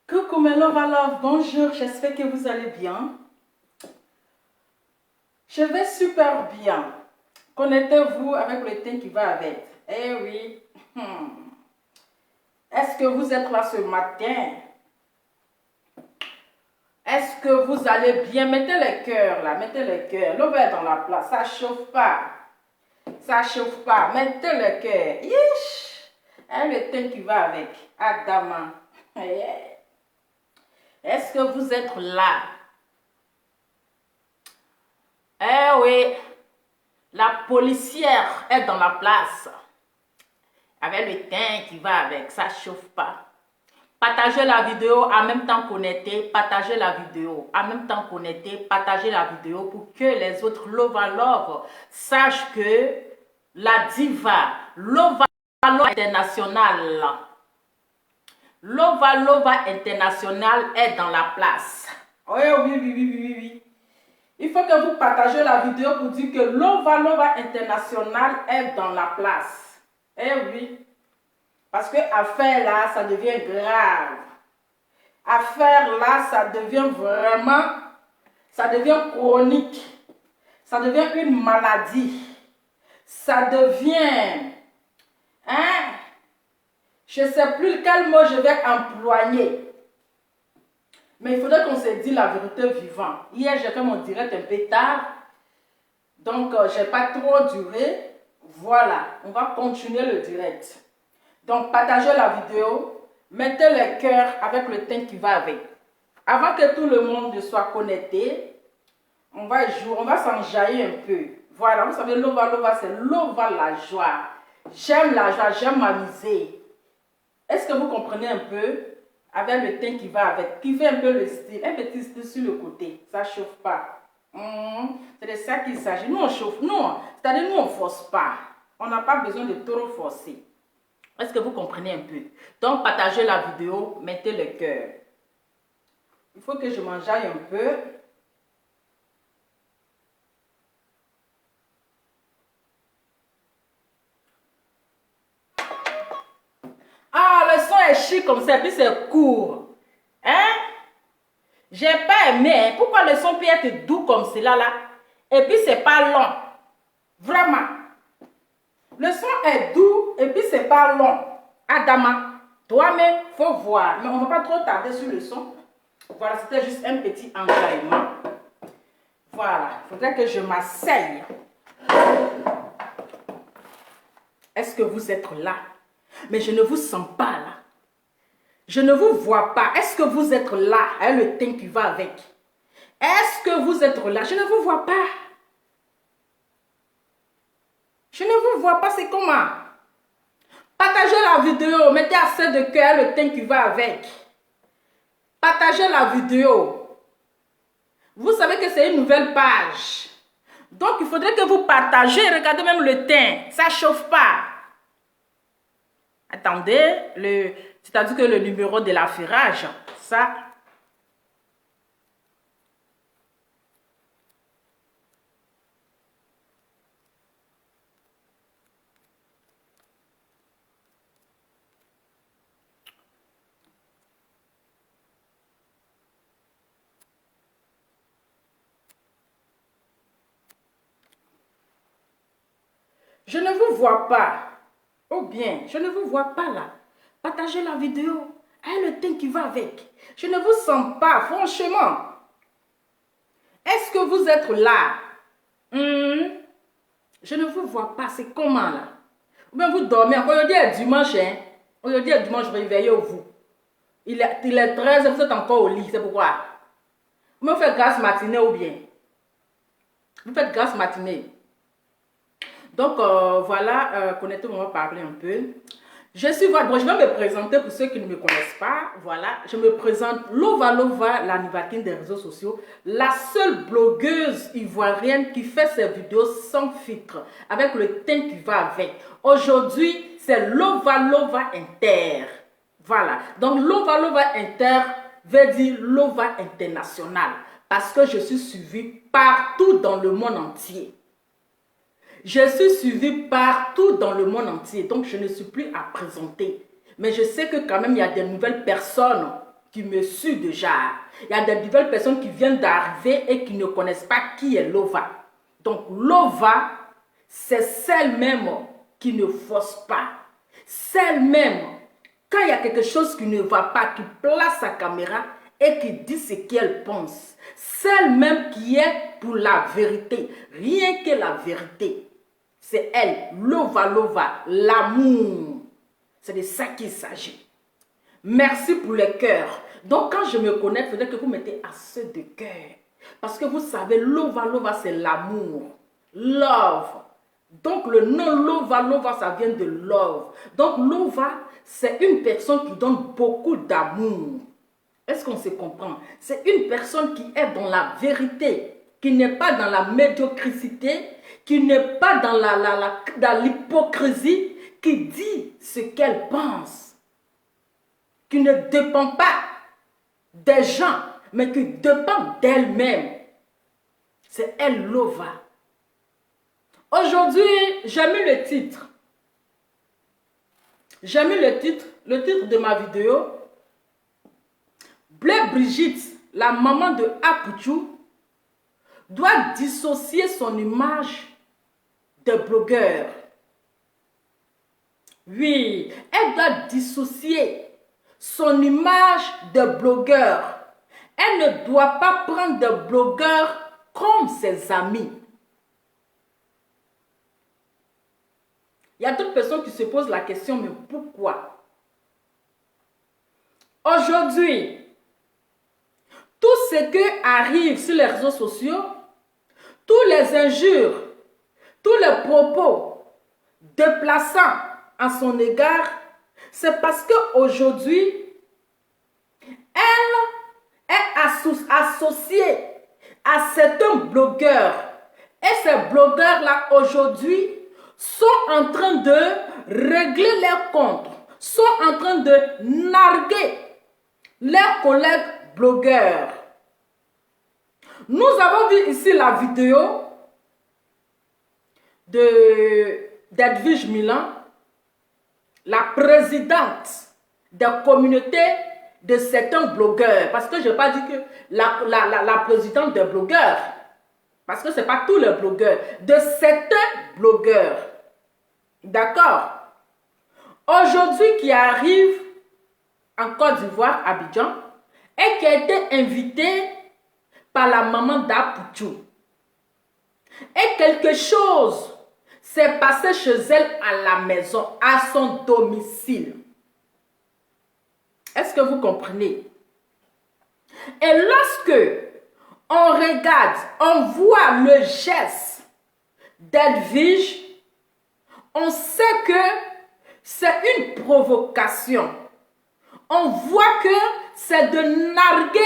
Coucou mes love, bonjour, j'espère que vous allez bien. Je vais super bien. Connectez-vous avec le thème qui va avec. Eh oui. Est-ce que vous êtes là ce matin? Est-ce que vous allez bien? Mettez les cœurs là, mettez les cœurs. L'eau est dans la place, ça chauffe pas. Ça chauffe pas. Mettez les cœurs. Yish! Et le thème qui va avec. Adama. Est-ce que vous êtes là? Eh oui, la policière est dans la place. Avec le teint qui va avec, ça chauffe pas. Partagez la vidéo, en même temps connectez, partagez la vidéo, en même temps connectez, partagez la vidéo pour que les autres love sachent que la diva Lova International, Lova International est dans la place. Oui. Il faut que vous partagez la vidéo pour dire que Lova International est dans la place. Eh oui. Parce que affaire là, ça devient grave. Affaire là, ça devient vraiment, ça devient chronique. Ça devient une maladie. Ça devient, je ne sais plus quel mot je vais employer. Mais il faudrait qu'on se dise la vérité vivant. Hier, j'ai fait mon direct un peu tard. Donc, je n'ai pas trop duré. Voilà, on va continuer le direct. Donc, partagez la vidéo. Mettez les cœurs avec le thème qui va avec. Avant que tout le monde soit connecté, on va jouer, on va s'enjailler un peu. Voilà, vous savez, Lova, c'est Lova la joie. J'aime la joie, j'aime m'amuser. Est-ce que vous comprenez un peu? Avec le thème qui va avec, qui fait un peu le style, un petit style sur le côté, ça ne chauffe pas. C'est de ça qu'il s'agit. Nous on chauffe, non, c'est-à-dire nous on ne force pas. On n'a pas besoin de trop forcer. Est-ce que vous comprenez un peu? Donc partagez la vidéo, mettez le cœur. Il faut que je m'enjaille un peu. Ah, le son est chic comme ça, puis c'est court. Hein? J'ai pas aimé. Pourquoi le son peut être doux comme cela là? Et puis c'est pas long. Vraiment. Le son est doux et puis c'est pas long. Adama, toi-même, faut voir. Mais on va pas trop tarder sur le son. Voilà, c'était juste un petit enjaillement. Voilà, il faudrait que je m'asseye. Est-ce que vous êtes là? Mais je ne vous sens pas là. Je ne vous vois pas. Est-ce que vous êtes là? Hein, le thème qui va avec. Est-ce que vous êtes là? Je ne vous vois pas. Je ne vous vois pas, c'est comment? Partagez la vidéo, mettez assez de cœur le thème qui va avec. Partagez la vidéo. Vous savez que c'est une nouvelle page. Donc, il faudrait que vous partagez. Regardez même le thème. Ça ne chauffe pas. Attendez, c'est-à-dire que le numéro de l'affairage, ça... Je ne vous vois pas. Oh bien, je ne vous vois pas là. Partagez la vidéo. Le thème qui va avec. Je ne vous sens pas, franchement. Est-ce que vous êtes là? Je ne vous vois pas, c'est comment là? Ou bien vous dormez. Aujourd'hui est dimanche, hein? Aujourd'hui est dimanche, réveillez-vous. Il est 13, vous êtes encore au lit, c'est pourquoi? Vous me faites grâce matinée ou bien? Vous faites grâce matinée. Donc, voilà, connectez-moi, on va parler un peu. Je suis, bon, je vais me présenter pour ceux qui ne me connaissent pas. Voilà, je me présente Lova, la Nivatine des réseaux sociaux. La seule blogueuse ivoirienne qui fait ses vidéos sans filtre, avec le thème qui va avec. Aujourd'hui, c'est Lova Inter. Voilà, donc Lova Inter veut dire Lova International. Parce que je suis suivie partout dans le monde entier. Je suis suivie partout dans le monde entier, donc je ne suis plus à présenter. Mais je sais que quand même, il y a des nouvelles personnes qui me suivent déjà. Il y a des nouvelles personnes qui viennent d'arriver et qui ne connaissent pas qui est Lova. Donc Lova, c'est celle même qui ne force pas. Celle même, quand il y a quelque chose qui ne va pas, qui place sa caméra et qui dit ce qu'elle pense. Celle même qui est pour la vérité. Rien que la vérité. C'est elle. Lova, l'amour. C'est de ça qu'il s'agit. Merci pour le cœur. Donc quand je me connais, il faudrait que vous mettez assez de cœur. Parce que vous savez, Lova, c'est l'amour. Love. Donc le nom Lova, ça vient de love. Donc Lova, c'est une personne qui donne beaucoup d'amour. Est-ce qu'on se comprend? C'est une personne qui est dans la vérité, qui n'est pas dans la médiocrité, qui n'est pas dans l'hypocrisie, qui dit ce qu'elle pense, qui ne dépend pas des gens, mais qui dépend d'elle-même. C'est elle, Lova. Aujourd'hui, j'ai mis le titre. J'ai mis le titre de ma vidéo. Blaise Brigitte, la maman de Apouchou, doit dissocier son image de blogueur. Oui, elle doit dissocier son image de blogueur. Elle ne doit pas prendre de blogueurs comme ses amis. Il y a d'autres personnes qui se posent la question, mais pourquoi? Aujourd'hui, tout ce qui arrive sur les réseaux sociaux, tous les injures, tous les propos déplaçants à son égard, c'est parce qu'aujourd'hui, elle est associée à certains blogueurs. Et ces blogueurs-là, aujourd'hui, sont en train de régler leurs comptes, sont en train de narguer leurs collègues blogueurs. Nous avons vu ici la vidéo d'Edwige Milan, la présidente des communautés de certains blogueurs. Parce que je n'ai pas dit que la présidente des blogueurs, parce que ce n'est pas tous les blogueurs, de certains blogueurs. D'accord? Aujourd'hui, qui arrive en Côte d'Ivoire, Abidjan, et qui a été invité par la maman d'Apouchou. Et quelque chose s'est passé chez elle à la maison, à son domicile. Est-ce que vous comprenez? Et lorsque on regarde, on voit le geste d'Edwige, on sait que c'est une provocation. On voit que c'est de narguer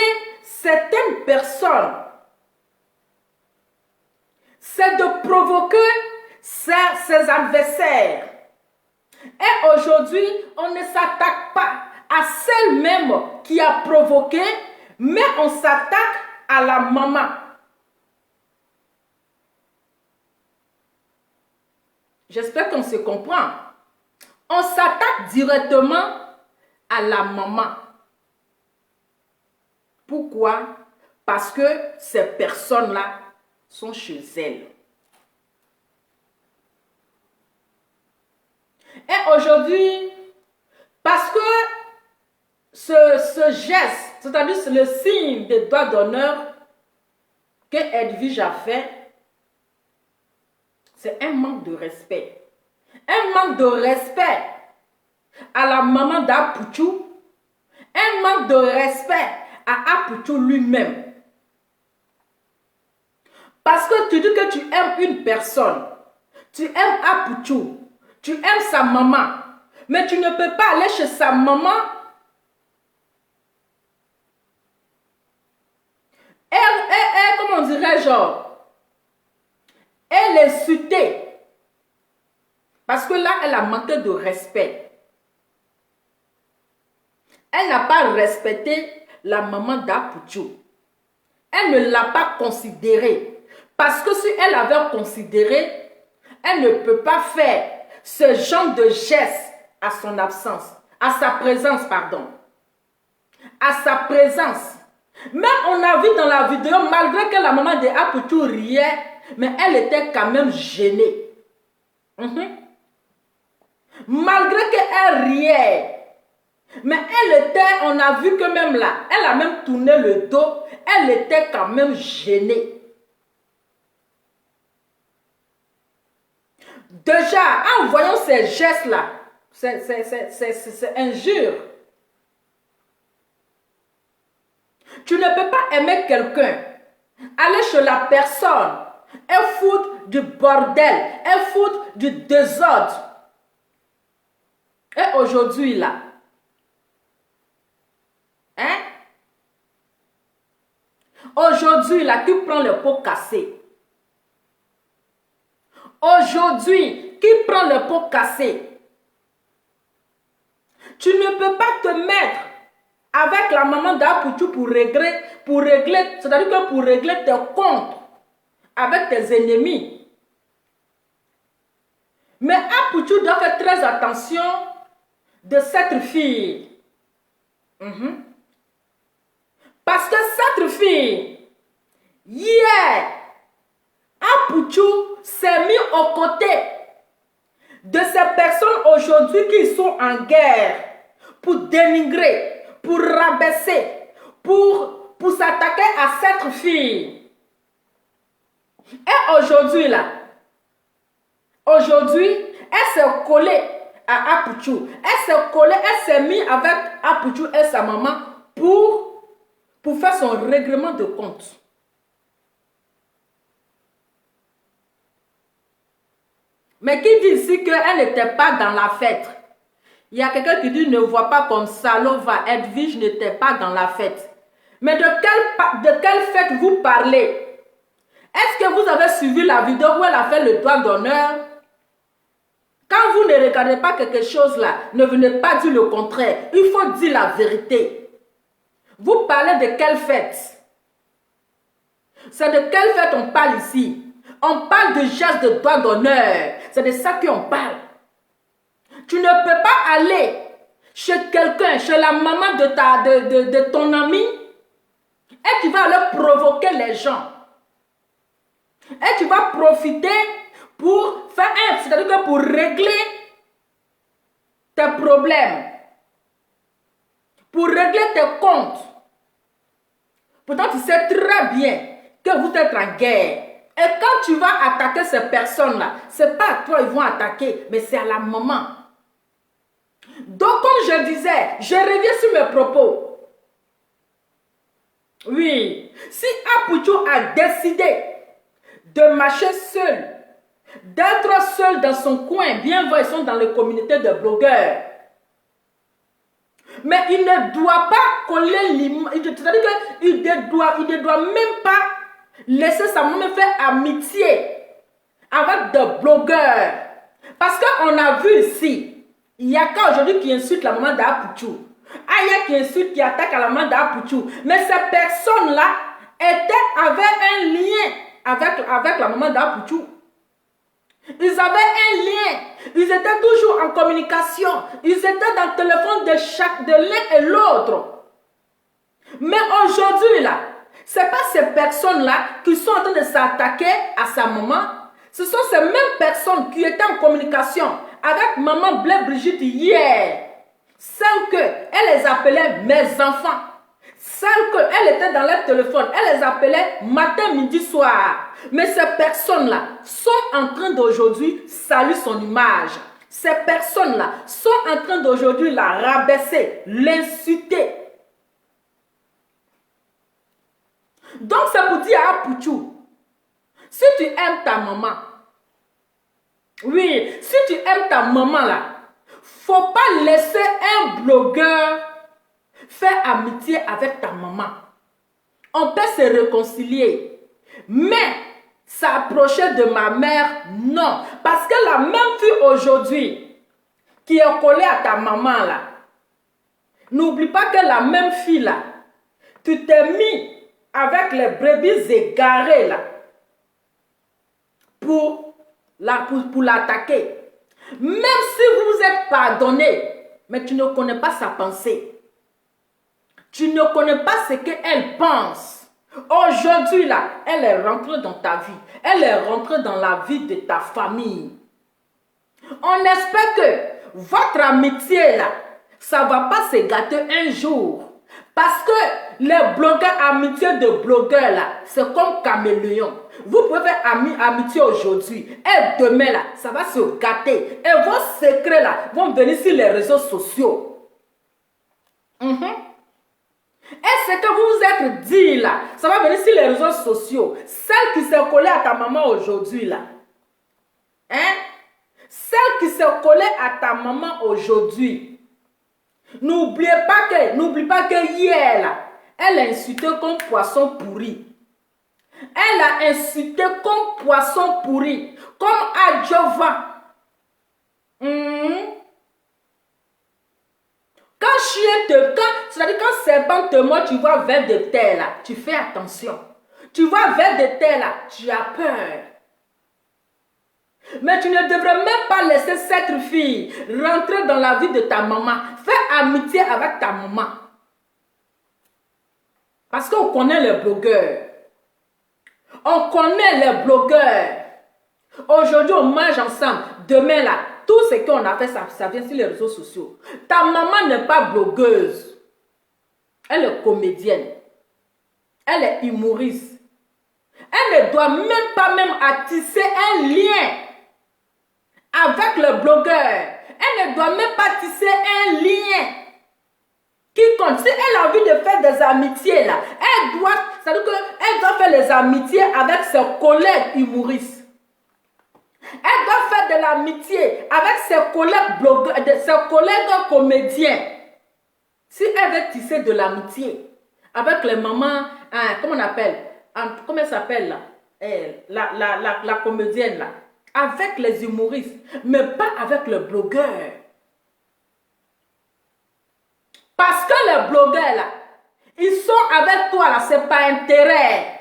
certaines personnes. C'est de provoquer ses adversaires. Et aujourd'hui, on ne s'attaque pas à celle même qui a provoqué, mais on s'attaque à la maman. J'espère qu'on se comprend. On s'attaque directement à la maman. Pourquoi? Parce que ces personnes-là sont chez elles. Et aujourd'hui, parce que ce geste, c'est-à-dire le signe de doigt d'honneur que Edwige a fait, c'est un manque de respect. Un manque de respect à la maman d'Apouchou. Un manque de respect à Apouchou lui-même. Parce que tu dis que tu aimes une personne. Tu aimes Apouchou. Tu aimes sa maman. Mais tu ne peux pas aller chez sa maman. Comment on dirait, genre, elle est insultée. Parce que là, elle a manqué de respect. Elle n'a pas respecté la maman d'Apouchou. Elle ne l'a pas considérée. Parce que si elle avait considéré, elle ne peut pas faire ce genre de geste à son absence, à sa présence, pardon. à sa présence. Même on a vu dans la vidéo, malgré que la maman de Apuchu riait, mais elle était quand même gênée. Malgré qu'elle riait, mais elle était, on a vu que même là, elle a même tourné le dos, elle était quand même gênée. Déjà, en voyant ces gestes-là, c'est injure. Tu ne peux pas aimer quelqu'un, aller chez la personne, et foutre du bordel, et foutre du désordre. Et aujourd'hui là, aujourd'hui là, qui prend le pot cassé? Aujourd'hui, qui prend le pot cassé? Tu ne peux pas te mettre avec la maman d'Apuchu pour régler, c'est-à-dire que pour régler tes comptes avec tes ennemis. Mais Apuchu doit faire très attention de cette fille. Parce que cette fille, hier, Apuchu s'est mis aux côtés de ces personnes aujourd'hui qui sont en guerre pour dénigrer, pour rabaisser, pour s'attaquer à cette fille. Et aujourd'hui là, elle s'est collée à Apuchu. Elle s'est collée, elle s'est mise avec Apuchu et sa maman pour faire son règlement de compte. Mais qui dit ici qu'elle n'était pas dans la fête? Il y a quelqu'un qui dit ne vois pas comme Salova, Edwige n'était pas dans la fête. Mais de quelle fête vous parlez? Est-ce que vous avez suivi la vidéo où elle a fait le doigt d'honneur? Quand vous ne regardez pas quelque chose là, ne venez pas dire le contraire. Il faut dire la vérité. Vous parlez de quelle fête? C'est de quelle fête on parle ici? On parle de geste de doigt d'honneur. C'est de ça qu'on parle. Tu ne peux pas aller chez quelqu'un, chez la maman de ton ami, et tu vas aller provoquer les gens. Et tu vas profiter pour faire c'est-à-dire que pour régler tes problèmes, pour régler tes comptes. Pourtant, tu sais très bien que vous êtes en guerre. Et quand tu vas attaquer ces personnes-là, ce n'est pas à toi qu'ils vont attaquer, mais c'est à la maman. Donc, comme je disais, je reviens sur mes propos. Oui, si Apuchu a décidé de marcher seul, d'être seul dans son coin, bien voir, ils sont dans les communautés de blogueurs. Mais il ne doit pas coller l'image, c'est-à-dire qu'il ne doit même pas laisser sa maman faire amitié avec des blogueurs. Parce qu'on a vu ici, il y a qu'à aujourd'hui qui insulte la maman d'Apuchu. Il y a qui insulte, qui attaque à la maman d'Apuchu. Mais ces personnes-là avaient un lien avec la maman d'Apuchu. Ils avaient un lien. Ils étaient toujours en communication. Ils étaient dans le téléphone de l'un et l'autre. Mais aujourd'hui, là, ce n'est pas ces personnes-là qui sont en train de s'attaquer à sa maman. Ce sont ces mêmes personnes qui étaient en communication avec maman Blé Brigitte hier. Celles qu'elle les appelait mes enfants. Celles qu'elle était dans leur téléphone, elle les appelait matin, midi, soir. Mais ces personnes-là sont en train d'aujourd'hui saluer son image. Ces personnes-là sont en train d'aujourd'hui la rabaisser, l'insulter. Donc c'est pour dire à Apuchu, si tu aimes ta maman, oui, si tu aimes ta maman là, faut pas laisser un blogueur faire amitié avec ta maman. On peut se réconcilier, mais s'approcher de ma mère, non. Parce que la même fille aujourd'hui qui est collée à ta maman là, n'oublie pas que la même fille là, tu t'es mis avec les brebis égarées là pour l'attaquer. Même si vous vous êtes pardonné, mais tu ne connais pas sa pensée. Tu ne connais pas ce qu'elle pense. Aujourd'hui, là, elle est rentrée dans ta vie. Elle est rentrée dans la vie de ta famille. On espère que votre amitié, là, ça ne va pas se gâter un jour. Parce que les blogueurs, amitié de blogueurs, là, c'est comme caméléon. Vous pouvez faire amitié aujourd'hui. Et demain, là, ça va se gâter. Et vos secrets, là, vont venir sur les réseaux sociaux. Et ce que vous vous êtes dit, là, ça va venir sur les réseaux sociaux. Celle qui s'est collée à ta maman aujourd'hui, là. Hein? Celle qui s'est collée à ta maman aujourd'hui. N'oublie pas que hier, là, elle a insulté comme poisson pourri. Elle a insulté comme poisson pourri. Comme Adjova. C'est-à-dire quand serpent te mord, tu vois vers de terre là, tu fais attention. Tu vois vers de terre là, tu as peur. Mais tu ne devrais même pas laisser cette fille rentrer dans la vie de ta maman. Fais amitié avec ta maman. Parce qu'on connaît les blogueurs. On connaît les blogueurs. Aujourd'hui, on mange ensemble. Demain, là, tout ce qu'on a fait, ça vient sur les réseaux sociaux. Ta maman n'est pas blogueuse. Elle est comédienne. Elle est humoriste. Elle ne doit même pas attiser un lien avec le blogueur. Elle ne doit même pas tisser un lien qui compte. Si elle a envie de faire des amitiés, là, elle doit faire les amitiés avec ses collègues humoristes. Elle doit faire de l'amitié avec ses collègues blogueurs, ses collègues comédiens. Si elle veut tisser de l'amitié avec les mamans, comment on appelle, comment elle s'appelle là, la comédienne là, avec les humoristes, mais pas avec le blogueur. Parce que les blogueurs là, ils sont avec toi là, c'est pas intérêt.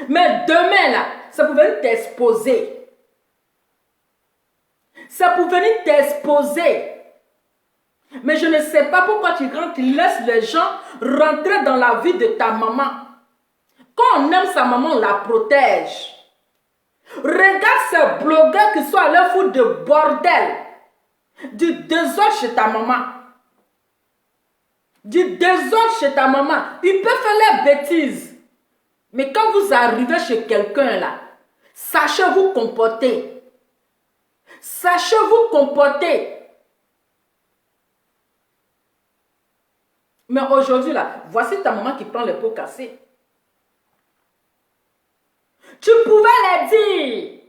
Mais demain là, ça peut venir t'exposer. Ça peut venir t'exposer. Mais je ne sais pas pourquoi tu laisses les gens rentrer dans la vie de ta maman. Quand on aime sa maman, on la protège. Regarde ces blogueurs qui sont allés foutre de bordel, du désordre chez ta maman. Du désordre chez ta maman. Ils peuvent faire les bêtises. Mais quand vous arrivez chez quelqu'un là, sachez vous comporter. Sachez vous comporter. Mais aujourd'hui là, voici ta maman qui prend les pots cassés. Tu pouvais les dire.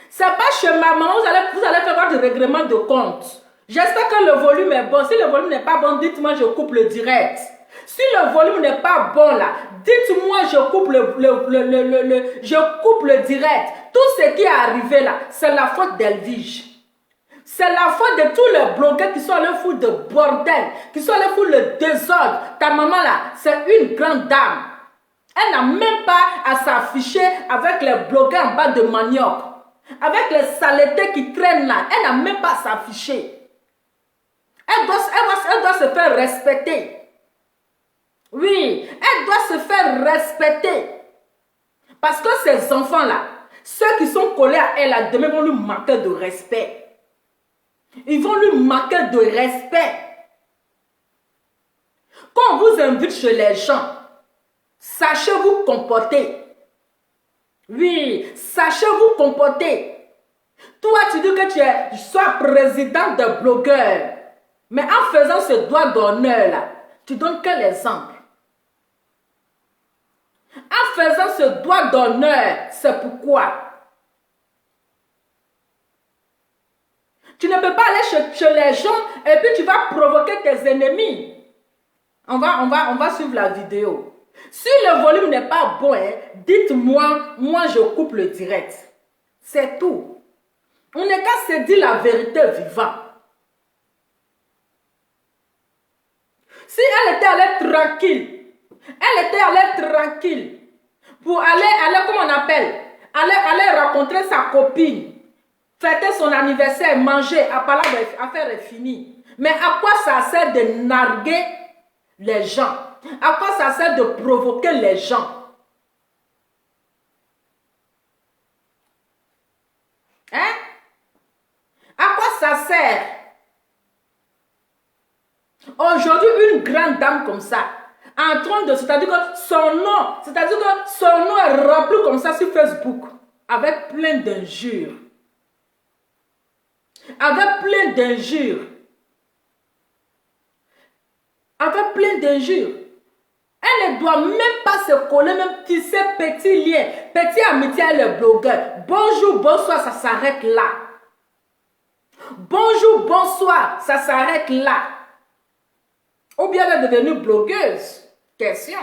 C'est pas chez ma maman, vous allez faire votre règlement de compte. J'espère que le volume est bon. Si le volume n'est pas bon, dites-moi, je coupe le direct. Si le volume n'est pas bon là, dites-moi, je coupe le direct. Tout ce qui est arrivé là, c'est la faute d'Elvige. C'est la faute de tous les blogueurs qui sont allés foutre de bordel, qui sont allés foutre le désordre. Ta maman là, c'est une grande dame. Elle n'a même pas à s'afficher avec les blogueurs en bas de manioc. Avec les saletés qui traînent là, elle n'a même pas à s'afficher. Elle doit se faire respecter. Oui, elle doit se faire respecter. Parce que ces enfants-là, ceux qui sont collés à elle, là, demain vont lui manquer de respect. Ils vont lui manquer de respect. Quand on vous invite chez les gens, sachez vous comporter. Oui, sachez vous comporter. Toi, tu dis que tu sois président de blogueurs. Mais en faisant ce doigt d'honneur là, tu donnes quel exemple? En faisant ce doigt d'honneur, c'est pourquoi. Tu ne peux pas aller chez les gens et puis tu vas provoquer tes ennemis. On va suivre la vidéo. Si le volume n'est pas bon, hein, dites-moi, moi je coupe le direct. C'est tout. On n'est qu'à se dire la vérité vivant. Si elle était allée tranquille, pour aller, comment on appelle, aller rencontrer sa copine, fêter son anniversaire, manger, affaire est finie. Mais à quoi ça sert de narguer les gens? À quoi ça sert de provoquer les gens? Hein? À quoi ça sert? Aujourd'hui, une grande dame comme ça, en train de, c'est-à-dire que son nom est rempli comme ça sur Facebook, avec plein d'injures. Avec plein d'injures. Avec plein d'injures. Elle ne doit même pas se coller, même tisser petit lien, petit amitié avec le blogueur. Bonjour, bonsoir, ça s'arrête là. Bonjour, bonsoir, ça s'arrête là. Ou bien elle est devenue blogueuse. Question.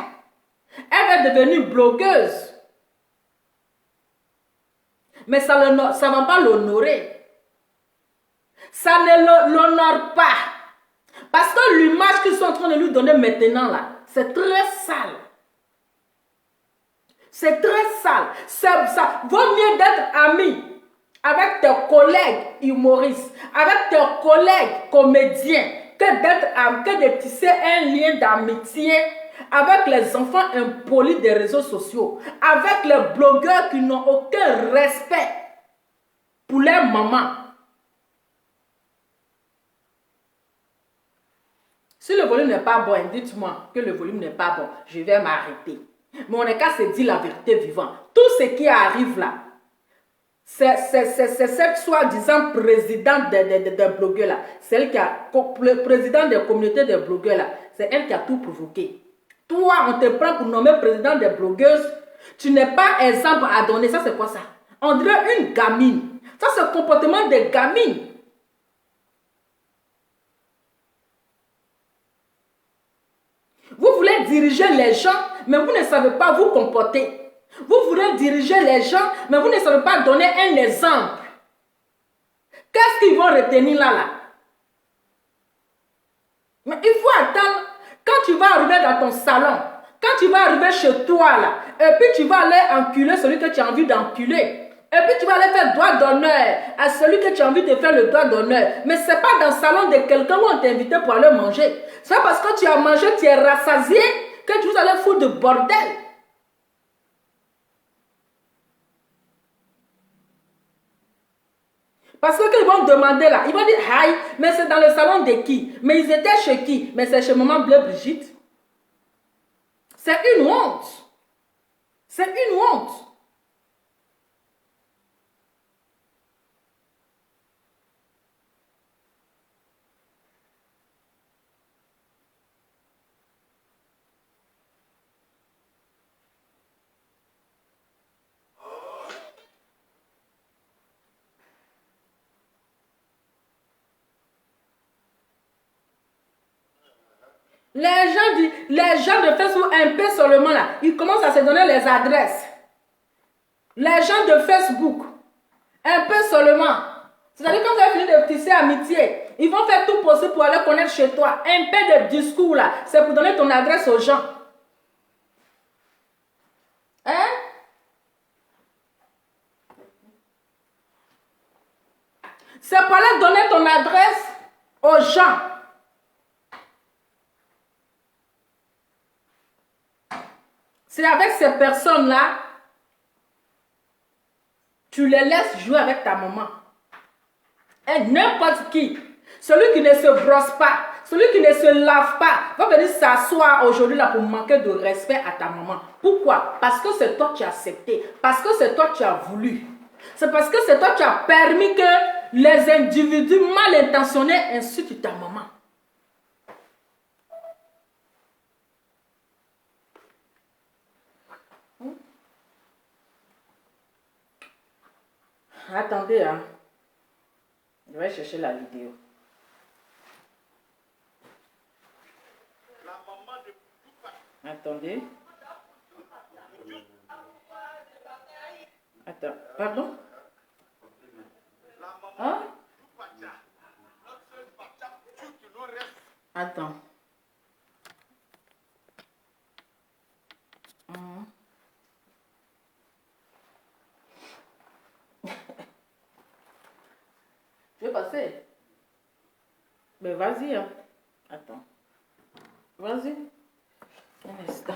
Elle est devenue blogueuse. Mais ça ne va pas l'honorer. Ça ne l'honore pas. Parce que l'image qu'ils sont en train de lui donner maintenant là, c'est très sale. C'est très sale. Ça vaut mieux d'être ami avec tes collègues humoristes, avec tes collègues comédiens, que de tisser un lien d'amitié avec les enfants impolis des réseaux sociaux, avec les blogueurs qui n'ont aucun respect pour leur maman. Si le volume n'est pas bon, dites-moi que le volume n'est pas bon, je vais m'arrêter. Mais on n'est qu'à se dire la vérité vivante. Tout ce qui arrive là, c'est cette soi-disant présidente des blogueurs là, celle qui a, le président des communautés des blogueurs là, c'est elle qui a tout provoqué. Toi, on te prend pour nommer président des blogueuses, tu n'es pas exemple à donner. Ça, c'est quoi ça? On dirait une gamine. Ça, c'est le comportement des gamines. Vous voulez diriger les gens, mais vous ne savez pas vous comporter. Vous voulez diriger les gens, mais vous ne savez pas donner un exemple. Qu'est-ce qu'ils vont retenir là? Mais il faut attendre. Quand tu vas arriver dans ton salon, quand tu vas arriver chez toi là, et puis tu vas aller enculer celui que tu as envie d'enculer. Et puis tu vas aller faire droit d'honneur à celui que tu as envie de faire le droit d'honneur. Mais ce n'est pas dans le salon de quelqu'un où on t'a invité pour aller manger. C'est pas parce que tu as mangé, tu es rassasié, que tu vas aller foutre de bordel. Parce que qu'ils vont demander là, ils vont dire, aïe, mais c'est dans le salon de qui? Mais ils étaient chez qui? Mais c'est chez maman Bleu Brigitte. C'est une honte. C'est une honte. Les gens de Facebook, un peu seulement là, ils commencent à se donner les adresses. Les gens de Facebook, un peu seulement. C'est-à-dire quand vous avez fini de tisser amitié, ils vont faire tout possible pour aller connaître chez toi. Un peu de discours là, c'est pour donner ton adresse aux gens. Hein? C'est pour aller donner ton adresse aux gens. C'est avec ces personnes-là, tu les laisses jouer avec ta maman. Et n'importe qui, celui qui ne se brosse pas, celui qui ne se lave pas, va venir s'asseoir aujourd'hui là pour manquer de respect à ta maman. Pourquoi? Parce que c'est toi qui as accepté. Parce que c'est toi qui as voulu. C'est parce que c'est toi qui as permis que les individus mal intentionnés insultent ta maman. Attendez, hein. Je vais chercher la vidéo. Attendez. Attends, pardon? Hein? Attends. Je vais passer. Mais vas-y, hein. Attends. Vas-y. Un instant.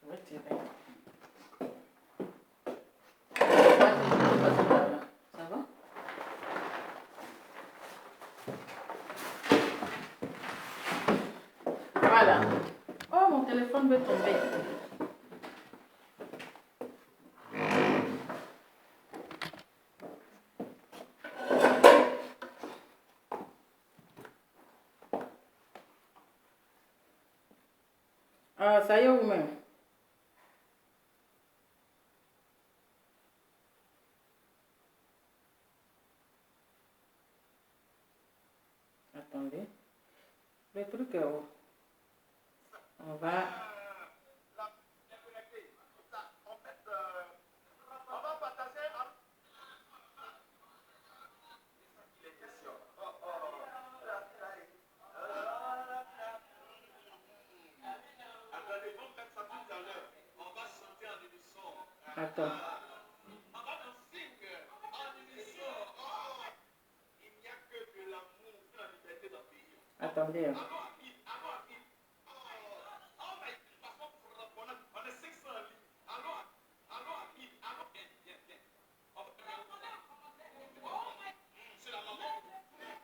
Je vais tirer. Vas-y, vas-y par là. Ça va? Voilà. Oh, mon téléphone veut tomber. Ah, ça y est, vous-même. Attendez. Le truc est où? On va... Attends. Attendez. Hein.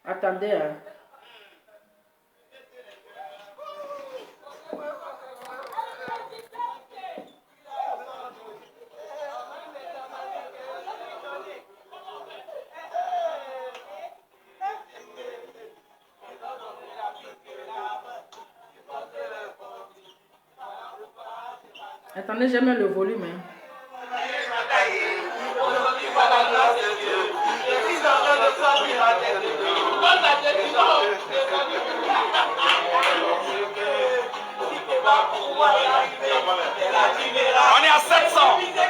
Attendez. Hein. Attendez, j'ai mis le volume. Hein. On est à 700.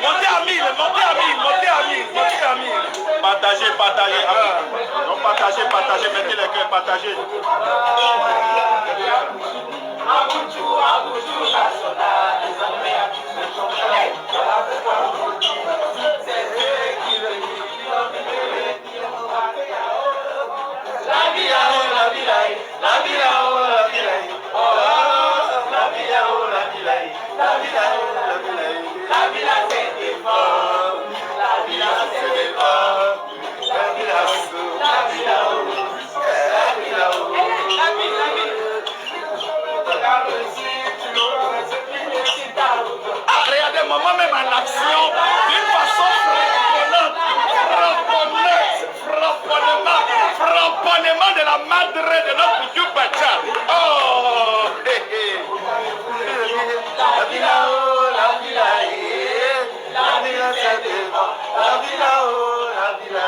Montez à 1000, montez à 1000, montez à 1000, montez à 1000. Partagez, partagez. Donc partagez, partagez, mettez les cœurs, partagez. Regardez, maman même en action, d'une façon framponnement de la madre de notre Yubacha. Oh, hé, hé. La villa, oh, la villa, la villa, c'est devant. La villa, oh, la villa,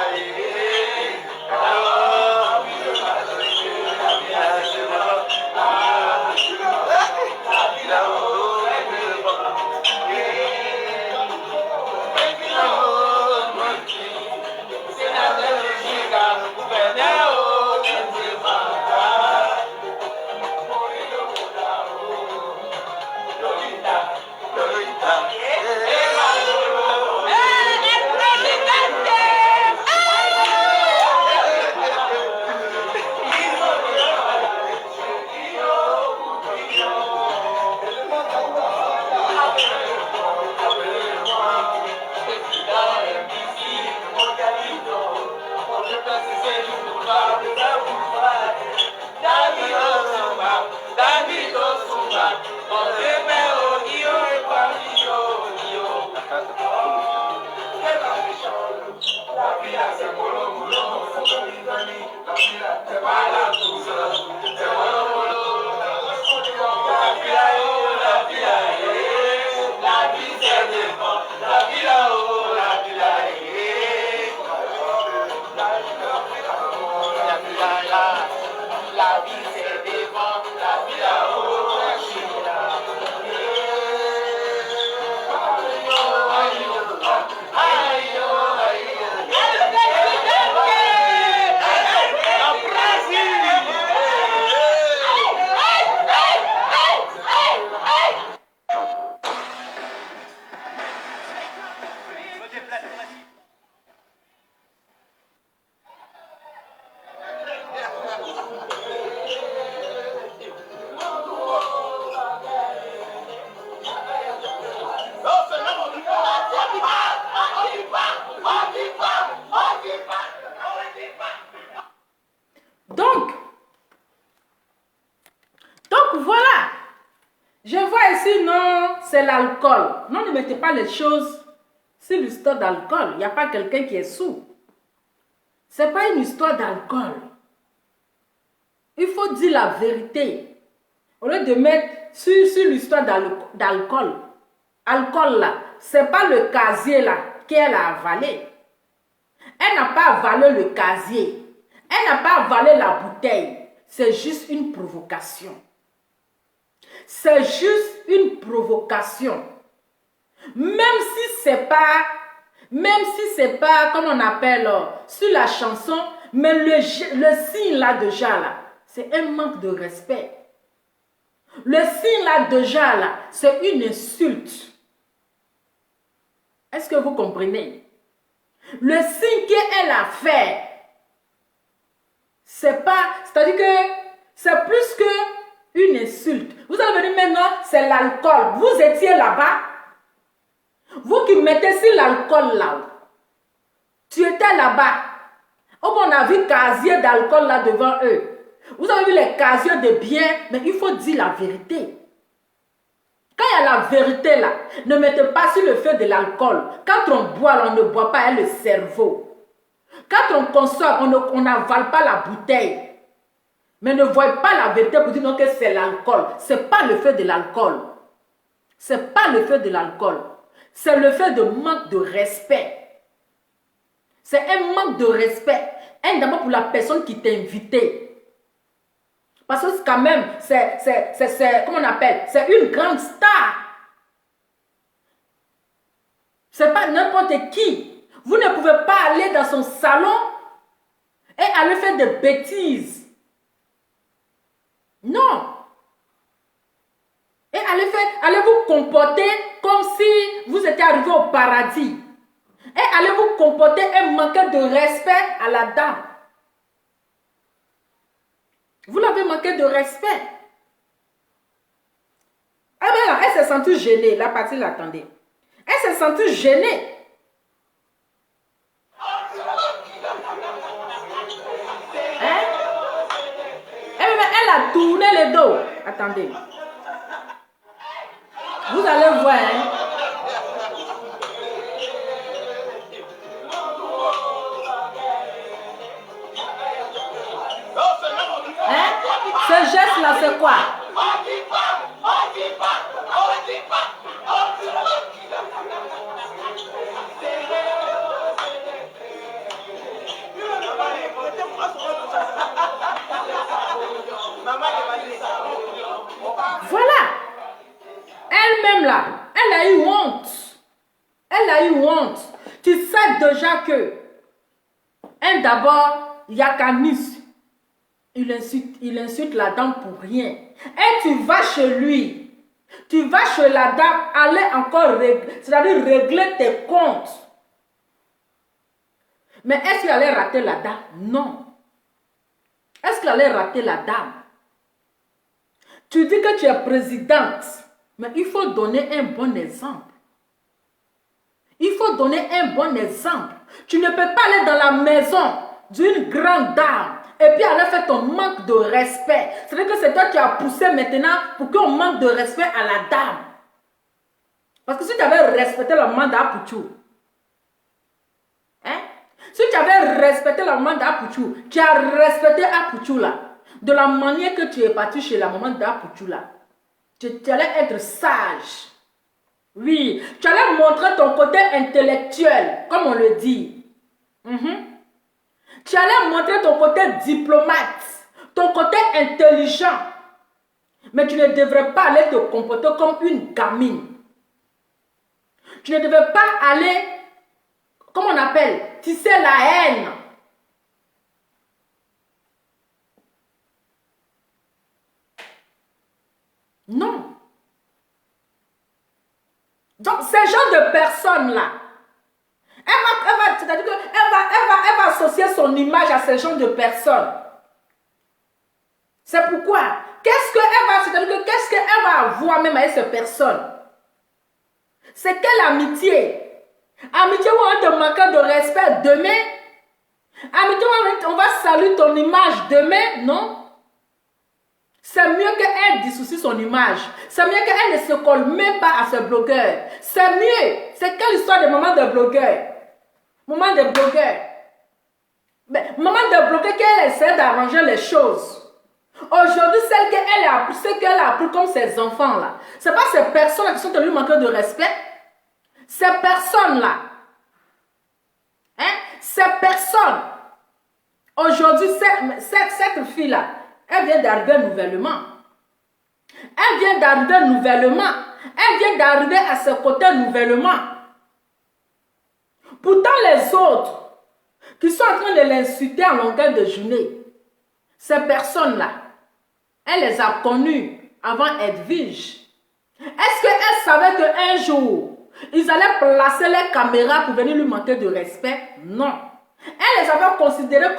sinon, c'est l'alcool. Non, ne mettez pas les choses sur l'histoire d'alcool. Il n'y a pas quelqu'un qui est sous. Ce n'est pas une histoire d'alcool. Il faut dire la vérité. Au lieu de mettre sur l'histoire d'alcool. Alcool là, ce n'est pas le casier là qu'elle a avalé. Elle n'a pas avalé le casier. Elle n'a pas avalé la bouteille. C'est juste une provocation. C'est juste une provocation. Même si c'est pas, comme on appelle sur la chanson, mais le signe là déjà là, c'est un manque de respect. Le signe là déjà là, c'est une insulte. Est-ce que vous comprenez? Le signe qu'elle a fait, c'est-à-dire que c'est plus qu'une insulte. Vous allez venir maintenant, c'est l'alcool. Vous étiez là-bas. Vous qui mettez sur l'alcool là-haut. Tu étais là-bas. On a vu casier d'alcool là devant eux. Vous avez vu les casiers de biens, mais il faut dire la vérité. Quand il y a la vérité là, ne mettez pas sur le feu de l'alcool. Quand on boit, on ne boit pas le cerveau. Quand on consomme, on n'avale pas la bouteille. Mais ne voyez pas la vérité pour dire non que c'est l'alcool. Ce n'est pas le feu de l'alcool. Ce n'est pas le feu de l'alcool. C'est le fait de manque de respect. C'est un manque de respect. D'abord pour la personne qui t'a invité. Parce que quand même, c'est comment on appelle? C'est une grande star. C'est pas n'importe qui. Vous ne pouvez pas aller dans son salon et aller faire des bêtises. Non. Et allez vous comporter comme si vous étiez arrivé au paradis. Et allez vous comporter et manquer de respect à la dame. Vous l'avez manqué de respect. Ah ben, elle s'est sentie gênée. La partie l'attendait. Elle s'est sentie gênée. Hein? Elle a tourné le dos. Attendez. Vous allez voir. Hein? Hein? Ce geste-là, c'est quoi? Voilà. Elle-même là, elle a eu honte. Elle a eu honte. Tu sais déjà que, d'abord, Yakanis, il insulte la dame pour rien. Et tu vas chez lui. Tu vas chez la dame, aller encore c'est-à-dire régler tes comptes. Mais est-ce qu'il allait rater la dame? Non. Est-ce qu'il allait rater la dame? Tu dis que tu es présidente, mais il faut donner un bon exemple. Il faut donner un bon exemple. Tu ne peux pas aller dans la maison d'une grande dame et puis aller faire ton manque de respect. C'est-à-dire que c'est toi qui as poussé maintenant pour qu'on manque de respect à la dame. Parce que si tu avais respecté la maman d'Apouchou, hein? Si tu avais respecté la maman d'Apouchou, tu as respecté Apouchou là, de la manière que tu es parti chez la maman d'Apouchou là, tu allais être sage. Oui, tu allais montrer ton côté intellectuel, comme on le dit. Tu allais montrer ton côté diplomate, ton côté intelligent. Mais tu ne devrais pas aller te comporter comme une gamine. Tu ne devrais pas aller, comment on appelle, tisser la haine. Non. Donc, ces genres de personnes-là, c'est-à-dire qu'elle va associer son image à ces genres de personnes. C'est pourquoi, qu'est-ce qu'elle va avoir même avec ces personnes? C'est quelle amitié? Amitié où on te manque de respect demain? Amitié où on va saluer ton image demain? Non. C'est mieux qu'elle dissoucie son image. C'est mieux qu'elle ne se colle même pas à ce blogueur. C'est mieux. C'est quelle histoire de maman de blogueur? Maman de blogueur. Mais maman de blogueur qui essaie d'arranger les choses. Aujourd'hui, ce qu'elle a appris comme ses enfants là. Ce n'est pas ces personnes qui sont tenues manquer de respect. Ces personnes-là. Hein? Ces personnes. Aujourd'hui, cette fille-là, elle vient d'arriver nouvellement. Elle vient d'arriver nouvellement. Elle vient d'arriver à ce côté nouvellement. Pourtant, les autres qui sont en train de l'insulter en longueur de journée, ces personnes-là, elle les a connues avant Edwige. Est-ce qu'elle savait qu'un jour, ils allaient placer les caméras pour venir lui manquer de respect? Non. Elle les avait considérés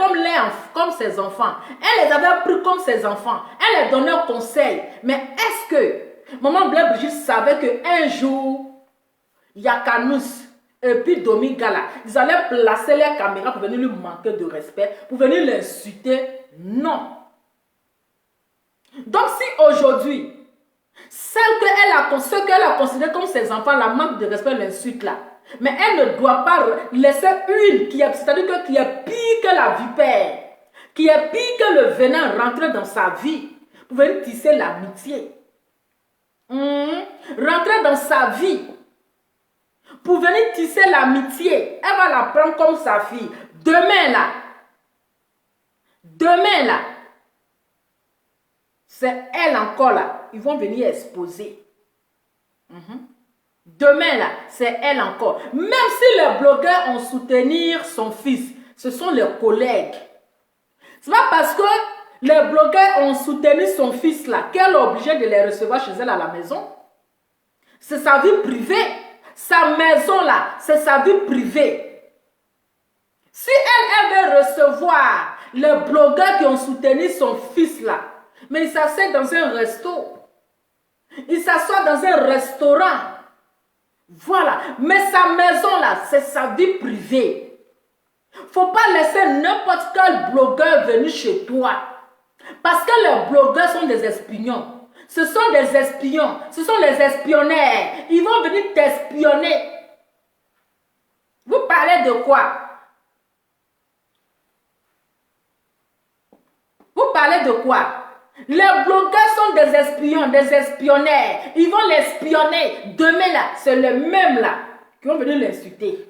comme ses enfants. Elle les avait pris comme ses enfants. Elle les donnait conseil. Mais est-ce que maman Blaise Brigitte savait qu'un jour, Yakanous et puis Domingala, ils allaient placer les caméras pour venir lui manquer de respect, pour venir l'insulter? Non. Donc si aujourd'hui, ce qu'elle a considéré comme ses enfants, la manque de respect, l'insulte là, mais elle ne doit pas laisser une c'est-à-dire qui est pire que la vipère, qui est pire que le venin rentrer dans sa vie pour venir tisser l'amitié. Rentrer dans sa vie pour venir tisser l'amitié. Elle va la prendre comme sa fille. Demain là, c'est elle encore là. Ils vont venir exposer. Demain là, c'est elle encore. Même si les blogueurs ont soutenu son fils, ce sont les collègues. C'est pas parce que les blogueurs ont soutenu son fils là qu'elle est obligée de les recevoir chez elle à la maison. C'est sa vie privée. Sa maison là, c'est sa vie privée. Si elle veut recevoir les blogueurs qui ont soutenu son fils là, mais il s'assied dans un resto. Il s'assoit dans un restaurant. Voilà. Mais sa maison là, c'est sa vie privée. Faut pas laisser n'importe quel blogueur venir chez toi. Parce que les blogueurs sont des espions. Ce sont des espions. Ce sont les espionnaires. Ils vont venir t'espionner. Vous parlez de quoi? Vous parlez de quoi? Les blogueurs sont des espions, des espionnaires. Ils vont l'espionner. Demain là, c'est le même là qui vont venir l'insulter.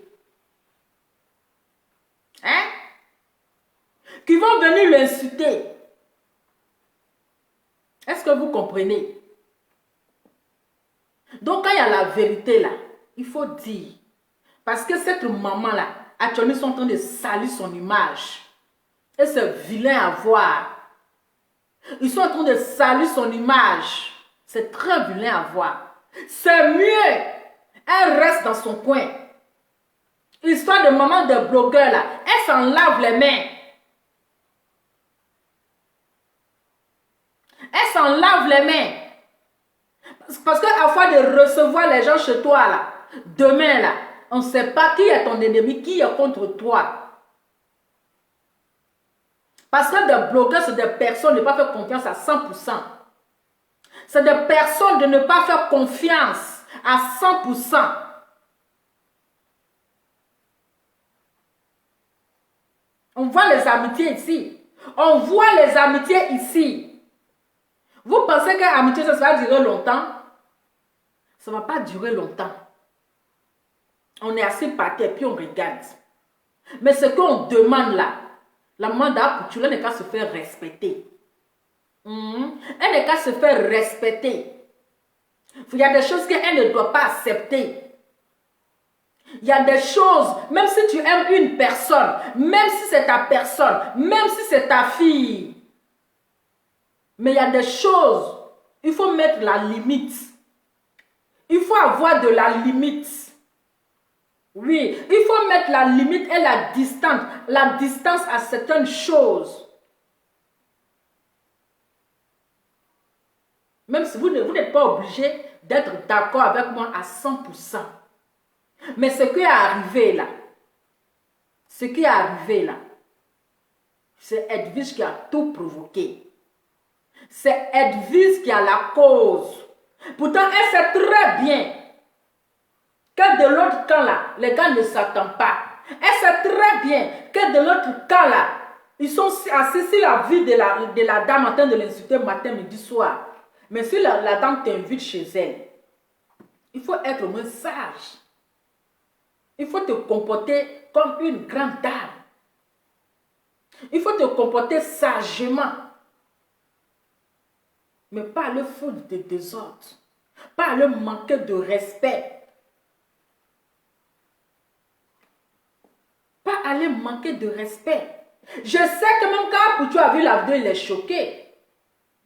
Hein? Qui vont venir l'insulter. Est-ce que vous comprenez? Donc quand il y a la vérité là, il faut dire. Parce que cette maman là, actuellement, ils sont en train de salir son image. Et c'est vilain à voir. Ils sont en train de salir son image. C'est très vilain à voir. C'est mieux. Elle reste dans son coin. L'histoire de maman de blogueur là, elle s'en lave les mains. Elle s'en lave les mains. Parce qu'à fois de recevoir les gens chez toi là, demain là, on ne sait pas qui est ton ennemi, qui est contre toi. Parce que des blogueurs, c'est des personnes de ne pas faire confiance à 100%. C'est des personnes de ne pas faire confiance à 100%. On voit les amitiés ici. On voit les amitiés ici. Vous pensez qu'une amitié, ça va durer longtemps? Ça ne va pas durer longtemps. On est assis par terre, puis on regarde. Mais ce qu'on demande là, la maman d'Apoutoula n'est qu'à se faire respecter. Elle n'est qu'à se faire respecter. Il y a des choses qu'elle ne doit pas accepter. Il y a des choses, même si tu aimes une personne, même si c'est ta personne, même si c'est ta fille, mais il y a des choses, il faut mettre la limite. Il faut avoir de la limite. Oui, il faut mettre la limite et la distance à certaines choses. Même si vous n'êtes pas obligé d'être d'accord avec moi à 100%. Mais ce qui est arrivé là, c'est Edwige qui a tout provoqué. C'est Edwige qui a la cause. Pourtant, elle sait très bien que de l'autre camp là, les gars ne s'attendent pas. Elle sait très bien que de l'autre camp là, ils sont assis sur la vie de la dame en train de l'insulter matin, midi, soir. Mais si la dame t'invite chez elle, il faut être au moins sage. Il faut te comporter comme une grande dame. Il faut te comporter sagement. Mais pas le foutre de désordre. Pas le manquer de respect. Pas aller manquer de respect. Je sais que même quand Apoutou a vu la vidéo, il est choqué.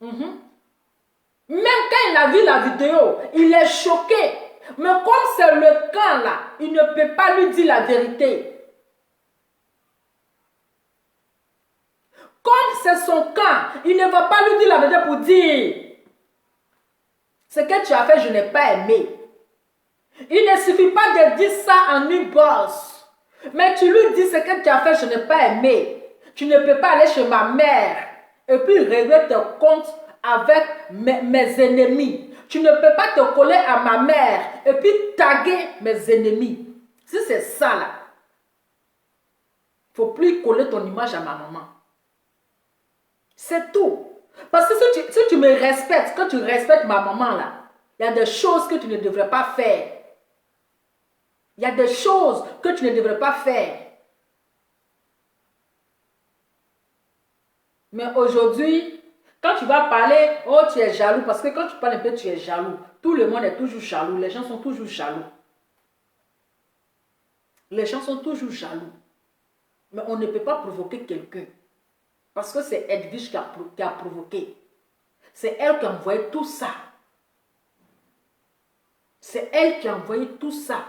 Même quand il a vu la vidéo, il est choqué. Mais comme c'est le camp là, il ne peut pas lui dire la vérité. Comme c'est son camp, il ne va pas lui dire la vérité pour dire ce que tu as fait, je n'ai pas aimé. Il ne suffit pas de dire ça en une bosse. Mais tu lui dis ce que tu as fait, je n'ai pas aimé. Tu ne peux pas aller chez ma mère et puis régler tes comptes avec mes ennemis. Tu ne peux pas te coller à ma mère et puis taguer mes ennemis. Si c'est ça là, il ne faut plus coller ton image à ma maman. C'est tout. Parce que si tu me respectes, quand tu respectes ma maman là, il y a des choses que tu ne devrais pas faire. Il y a des choses que tu ne devrais pas faire. Mais aujourd'hui, quand tu vas parler, oh tu es jaloux, parce que quand tu parles un peu, tu es jaloux. Tout le monde est toujours jaloux, les gens sont toujours jaloux. Les gens sont toujours jaloux. Mais on ne peut pas provoquer quelqu'un. Parce que c'est Edwige qui a provoqué. C'est elle qui a envoyé tout ça. C'est elle qui a envoyé tout ça.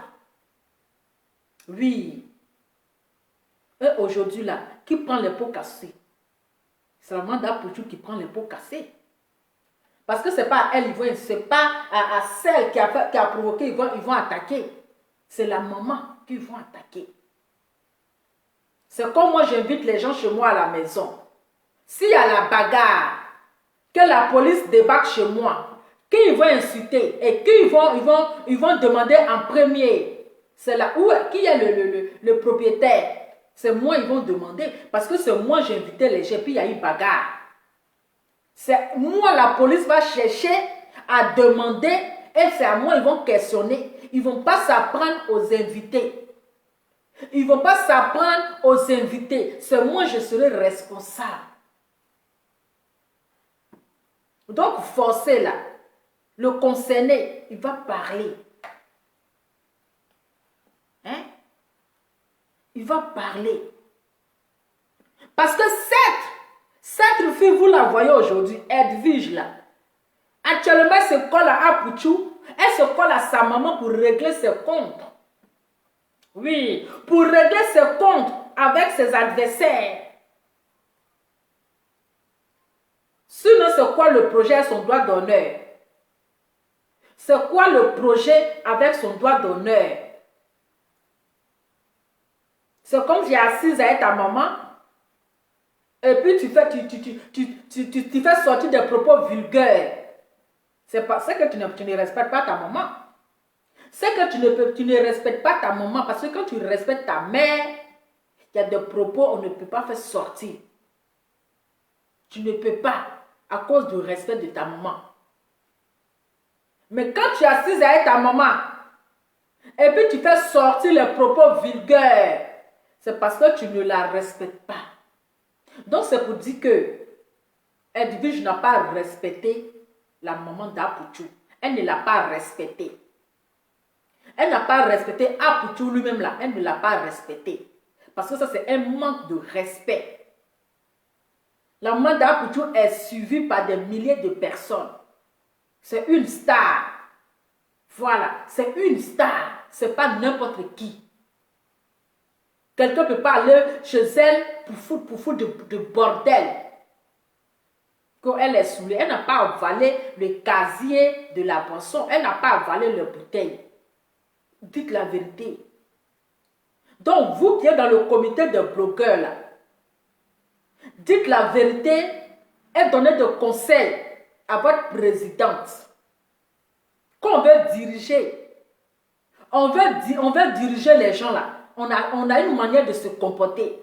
Oui. Et aujourd'hui là, qui prend les pots cassés? C'est la maman d'Apoutou qui prend les pots cassés. Parce que ce n'est pas à elle, c'est pas à celle qui a provoqué, ils vont attaquer. C'est la maman qu'ils vont attaquer. C'est comme moi j'invite les gens chez moi à la maison. S'il y a la bagarre, que la police débarque chez moi, qu'ils vont insulter et qu'ils vont demander en premier, c'est là où qui est le propriétaire. C'est moi ils vont demander parce que c'est moi j'ai invité les gens puis il y a une bagarre. C'est moi la police va chercher à demander et c'est à moi ils vont questionner. Ils ne vont pas s'apprendre aux invités. Ils ne vont pas s'apprendre aux invités. C'est moi je serai responsable. Donc forcé là, le concerné, il va parler. Hein? Il va parler. Parce que cette fille, vous la voyez aujourd'hui, Edwige là. Actuellement, elle se colle à Apoutou. Elle se colle à sa maman pour régler ses comptes. Oui, pour régler ses comptes avec ses adversaires. Sinon, c'est quoi le projet à son droit d'honneur? C'est quoi le projet avec son droit d'honneur? C'est comme j'ai assise avec ta maman et puis tu fais sortir des propos vulgaires. C'est parce que tu ne respectes pas ta maman. C'est que tu ne respectes pas ta maman parce que quand tu respectes ta mère, il y a des propos on ne peut pas faire sortir. Tu ne peux pas à cause du respect de ta maman. Mais quand tu es assise avec ta maman et puis tu fais sortir les propos vulgaires, c'est parce que tu ne la respectes pas. Donc c'est pour dire que Edwige n'a pas respecté la maman d'Apoutou. Elle ne l'a pas respectée. Elle n'a pas respecté Apoutou lui-même là. Elle ne l'a pas respecté. Parce que ça c'est un manque de respect. La maman d'Apoutou est suivie par des milliers de personnes. C'est une star. Voilà, c'est une star. C'est pas n'importe qui. Quelqu'un peut pas aller chez elle pour foutre de bordel. Quand elle est saoulée, elle n'a pas avalé le casier de la boisson. Elle n'a pas avalé le bouteille. Dites la vérité. Donc, vous qui êtes dans le comité de blogueurs, là, dites la vérité et donner des conseils à votre présidente. Qu'on veut diriger, on veut diriger les gens là. On a une manière de se comporter.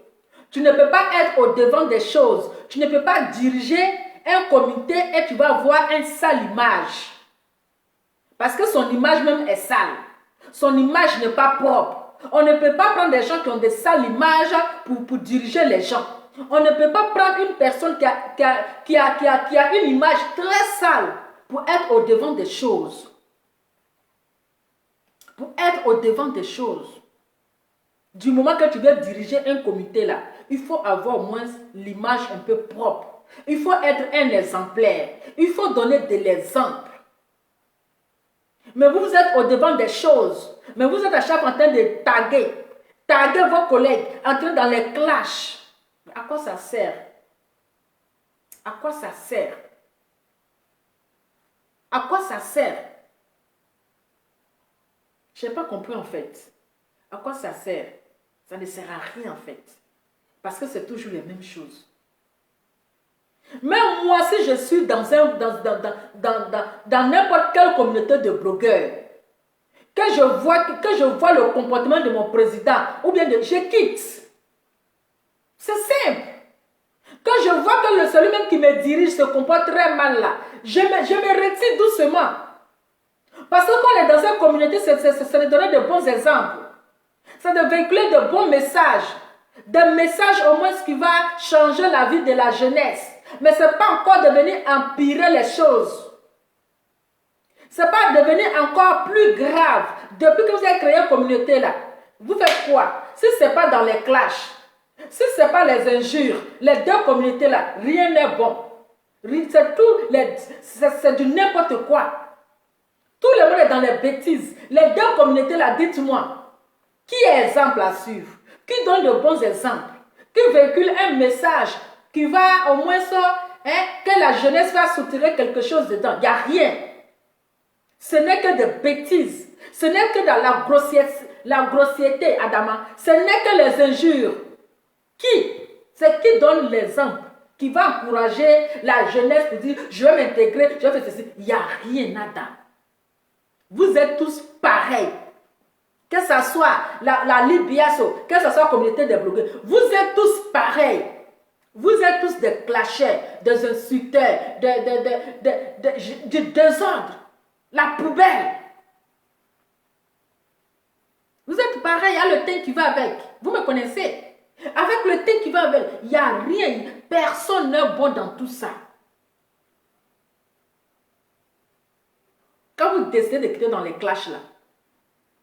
Tu ne peux pas être au devant des choses. Tu ne peux pas diriger un comité et tu vas avoir une sale image. Parce que son image même est sale. Son image n'est pas propre. On ne peut pas prendre des gens qui ont des sales images pour diriger les gens. On ne peut pas prendre une personne qui a une image très sale pour être au devant des choses. Pour être au devant des choses. Du moment que tu veux diriger un comité là, il faut avoir au moins l'image un peu propre. Il faut être un exemplaire. Il faut donner de l'exemple. Mais vous êtes au devant des choses. Mais vous êtes à chaque fois en train de taguer vos collègues, entrer dans les clashs. Mais à quoi ça sert? À quoi ça sert? À quoi ça sert? Je n'ai pas compris en fait. À quoi ça sert? Ça ne sert à rien en fait. Parce que c'est toujours les mêmes choses. Même moi, si je suis dans n'importe quelle communauté de blogueurs, que je vois le comportement de mon président, ou bien je quitte. C'est simple. Quand je vois que celui même qui me dirige se comporte très mal là, je me retire doucement. Parce que quand on est dans une communauté, c'est de donner de bons exemples. C'est de véhiculer de bons messages. Des messages au moins qui va changer la vie de la jeunesse. Mais ce n'est pas encore de venir empirer les choses. Ce n'est pas devenir encore plus grave. Depuis que vous avez créé une communauté là, vous faites quoi? Si ce n'est pas dans les clashs, si ce n'est pas les injures, les deux communautés là, rien n'est bon. C'est du n'importe quoi. Tout le monde est dans les bêtises. Les deux communautés là, dites-moi, qui est exemple à suivre? Qui donne de bons exemples? Qui véhicule un message qui va au moins que la jeunesse va soutirer quelque chose dedans? Il n'y a rien. Ce n'est que des bêtises. Ce n'est que dans la grossièreté, Adama. Ce n'est que les injures. C'est qui donne l'exemple? Qui va encourager la jeunesse pour dire, je vais m'intégrer, je vais faire ceci. Il n'y a rien, nada. Vous êtes tous pareils. Que ce soit la Libiaso, que ce soit la communauté des blogueurs, vous êtes tous pareils. Vous êtes tous des clasheurs, des insulteurs, du désordre, la poubelle. Vous êtes pareils, il y a le teint qui va avec. Vous me connaissez. Avec le teint qui va avec, il n'y a rien. Personne n'est bon dans tout ça. Quand vous décidez de quitter dans les clashs là,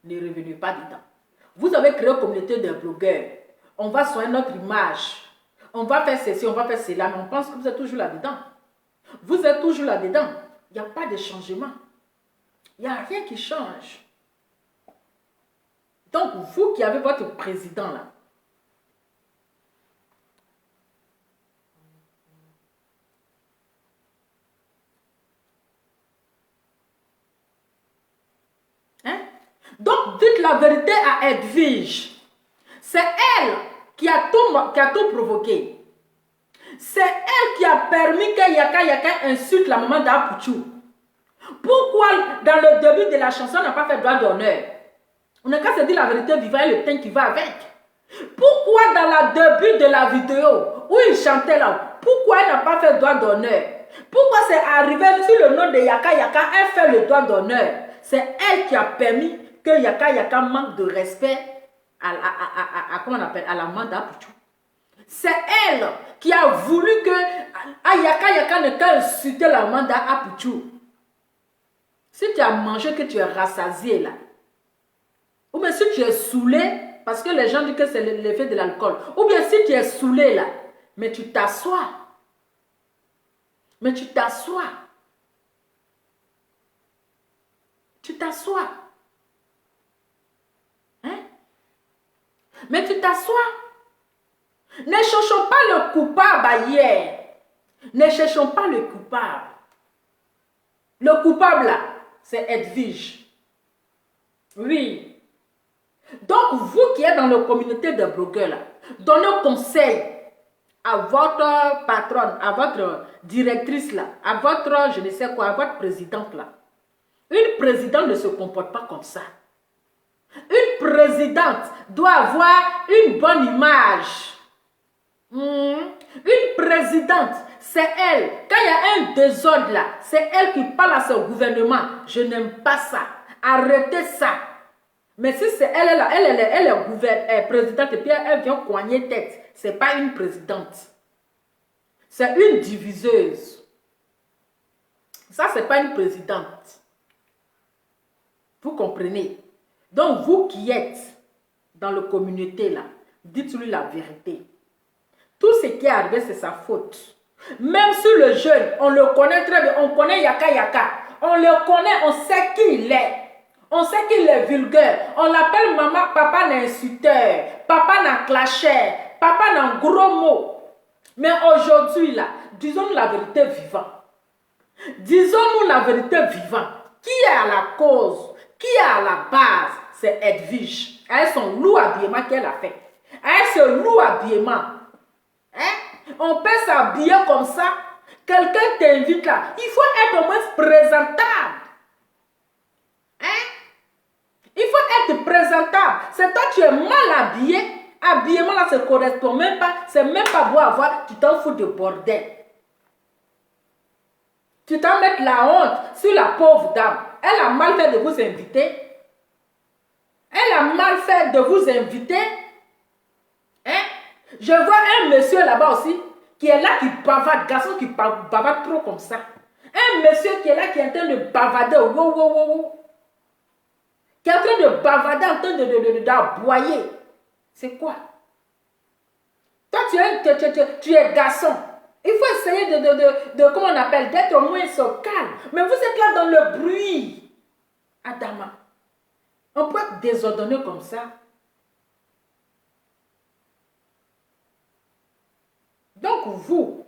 ne revenez pas dedans. Vous avez créé une communauté de blogueurs. On va soigner notre image. On va faire ceci, on va faire cela. Mais on pense que vous êtes toujours là-dedans. Vous êtes toujours là-dedans. Il n'y a pas de changement. Il n'y a rien qui change. Donc, vous qui avez votre président là, donc, dites la vérité à Edwige. C'est elle qui a tout provoqué. C'est elle qui a permis que Yaka insulte la maman d'Apuchou. Pourquoi, dans le début de la chanson, on n'a pas fait droit d'honneur? On n'a qu'à se dire la vérité vivant et le teint qui va avec. Pourquoi, dans le début de la vidéo, où il chantait là, pourquoi elle n'a pas fait droit d'honneur? Pourquoi c'est arrivé sur le nom de Yaka, elle fait le droit d'honneur? C'est elle qui a permis que Yaka manque de respect comment on appelle, à la maman d'Apuchou. C'est elle qui a voulu que Yaka ne peut insulter la maman d'Apuchou. Si tu as mangé, que tu es rassasié là, ou bien si tu es saoulé, parce que les gens disent que c'est l'effet de l'alcool, ou bien si tu es saoulé là, mais tu t'assois. Mais tu t'assois. Tu t'assois. Hein? Mais tu t'assois. Ne cherchons pas le coupable hier. Ne cherchons pas le coupable. Le coupable là, c'est Edwige. Oui. Donc, vous qui êtes dans la communauté de blogueurs là, donnez conseil à votre patronne, à votre directrice là, à votre je ne sais quoi, à votre présidente là. Une présidente ne se comporte pas comme ça. Une présidente doit avoir une bonne image. Une présidente, c'est elle. Quand il y a un désordre là, c'est elle qui parle à son gouvernement. Je n'aime pas ça. Arrêtez ça. Mais si c'est elle, elle est présidente et puis elle vient coigner tête, ce n'est pas une présidente. C'est une diviseuse. Ça, ce n'est pas une présidente. Vous comprenez? Donc, vous qui êtes dans la communauté là, dites-lui la vérité. Tout ce qui est arrivé, c'est sa faute. Même si le jeune, on le connaît très bien, on connaît Yaka Yaka. On le connaît, on sait qui il est. On sait qu'il est vulgaire. On l'appelle maman, papa n'est insulteur, papa n'a clasheur, papa n'a gros mots. Mais aujourd'hui, là, disons-nous la vérité vivante. Disons-nous la vérité vivante. Qui est à la cause? Qui est à la base? C'est Edwige. Elle son lourd habillement qu'elle a fait. Elle ce lourd habillement. Hein? On peut s'habiller comme ça. Quelqu'un t'invite là. Il faut être au moins présentable. Hein? Il faut être présentable. C'est toi qui es mal habillé. Habillement là, ça ne correspond même pas. C'est même pas beau à voir. Tu t'en fous de bordel. Tu t'en mets la honte sur la pauvre dame. Elle a mal fait de vous inviter. Elle a mal fait de vous inviter. Hein? Je vois un monsieur là-bas aussi qui est là, qui bavarde, garçon qui bavarde trop comme ça. Un monsieur qui est là, qui est en train de bavarder. Qui est en train de bavarder, en train d'aboyer. C'est quoi? Toi, tu es garçon. Il faut essayer comment on appelle, d'être au moins so calme. Mais vous êtes là dans le bruit. Adama. On peut être désordonné comme ça. Donc vous,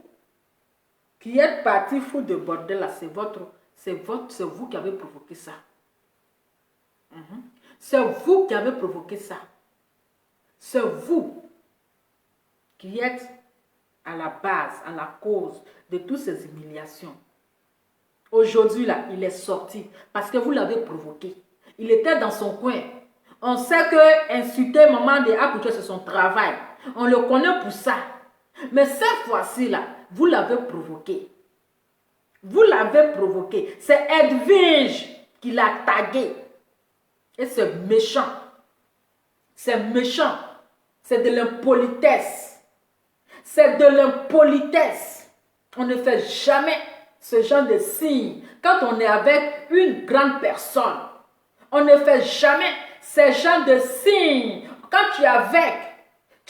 qui êtes parti fou de bordel là, c'est vous qui avez provoqué ça. C'est vous qui avez provoqué ça. C'est vous qui êtes à la base, à la cause de toutes ces humiliations. Aujourd'hui là, il est sorti parce que vous l'avez provoqué. Il était dans son coin. On sait que insulter maman de Apoucho, c'est son travail. On le connaît pour ça. Mais cette fois-ci là, vous l'avez provoqué. Vous l'avez provoqué. C'est Edwige qui l'a tagué. Et c'est méchant. C'est méchant. C'est de l'impolitesse. C'est de l'impolitesse. On ne fait jamais ce genre de signe. Quand on est avec une grande personne, on ne fait jamais ce genre de signe. Quand tu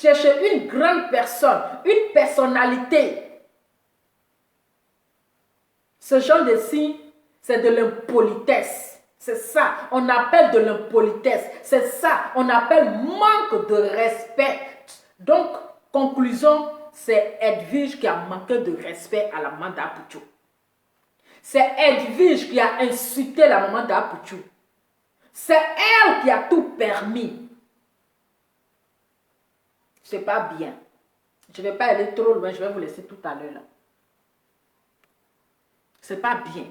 es chez une grande personne, une personnalité, ce genre de signe, c'est de l'impolitesse. C'est ça, on appelle de l'impolitesse. C'est ça, on appelle manque de respect. Donc, conclusion, c'est Edwige qui a manqué de respect à la maman d'Apoucho. C'est Edwige qui a insulté la maman d'Apoucho. C'est elle qui a tout permis. C'est pas bien. Je ne vais pas aller trop loin, je vais vous laisser tout à l'heure là. C'est pas bien.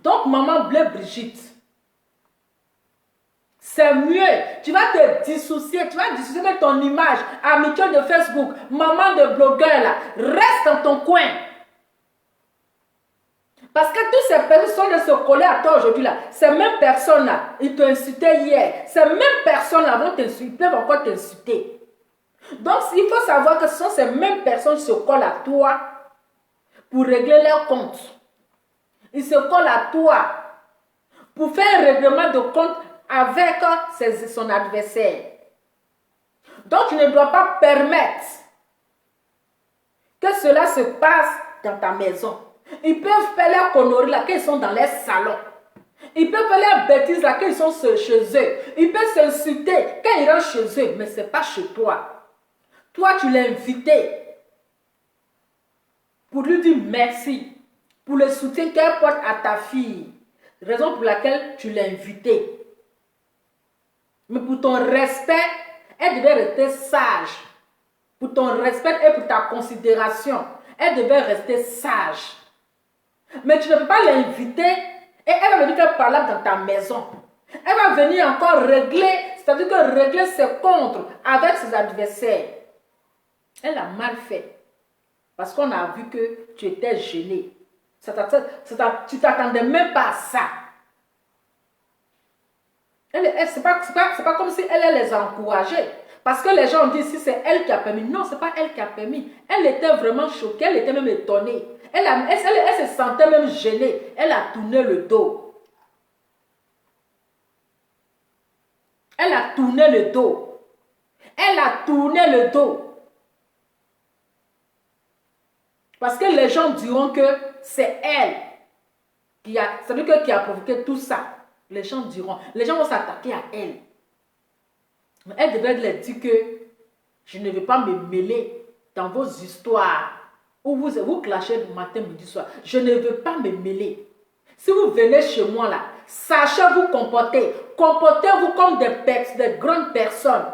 Donc, maman Bleu Brigitte, c'est mieux. Tu vas te dissocier, tu vas dissocier de ton image, amitié de Facebook, maman de blogueur là. Reste dans ton coin. Parce que toutes ces personnes sont de se coller à toi aujourd'hui là. Ces mêmes personnes là, ils t'ont insulté hier. Ces mêmes personnes là vont t'insulter, peuvent encore t'insulter. Donc, il faut savoir que ce sont ces mêmes personnes qui se collent à toi pour régler leurs comptes. Ils se collent à toi pour faire un règlement de compte avec son adversaire. Donc, tu ne dois pas permettre que cela se passe dans ta maison. Ils peuvent faire leurs conneries là, quand ils sont dans les salons. Ils peuvent faire leurs bêtises là, quand ils sont chez eux. Ils peuvent s'insulter quand ils rentrent chez eux, mais ce n'est pas chez toi. Toi, tu l'as invité pour lui dire merci, pour le soutien qu'elle porte à ta fille. Raison pour laquelle tu l'as invité. Mais pour ton respect, elle devait rester sage. pour ton respect et pour ta considération, elle devait rester sage. Mais tu ne peux pas l'inviter et elle va venir faire parler dans ta maison. Elle va venir encore régler, c'est-à-dire que régler ses comptes avec ses adversaires. Elle a mal fait. Parce qu'on a vu que tu étais gêné. Tu t'attendais même pas à ça. C'est pas comme si elle les a encouragés. Parce que les gens ont dit si c'est elle qui a permis. Non, c'est pas elle qui a permis. Elle était vraiment choquée, elle était même étonnée. Elle se sentait même gênée. Elle a tourné le dos. Elle a tourné le dos. Elle a tourné le dos. Parce que les gens diront que c'est elle qui a provoqué tout ça. Les gens diront. Les gens vont s'attaquer à elle. Mais elle devrait leur dire que je ne vais pas me mêler dans vos histoires où vous clashez matin, midi, soir. Je ne veux pas me mêler. Si vous venez chez moi là, sachez vous comporter. Comportez-vous comme des grandes personnes.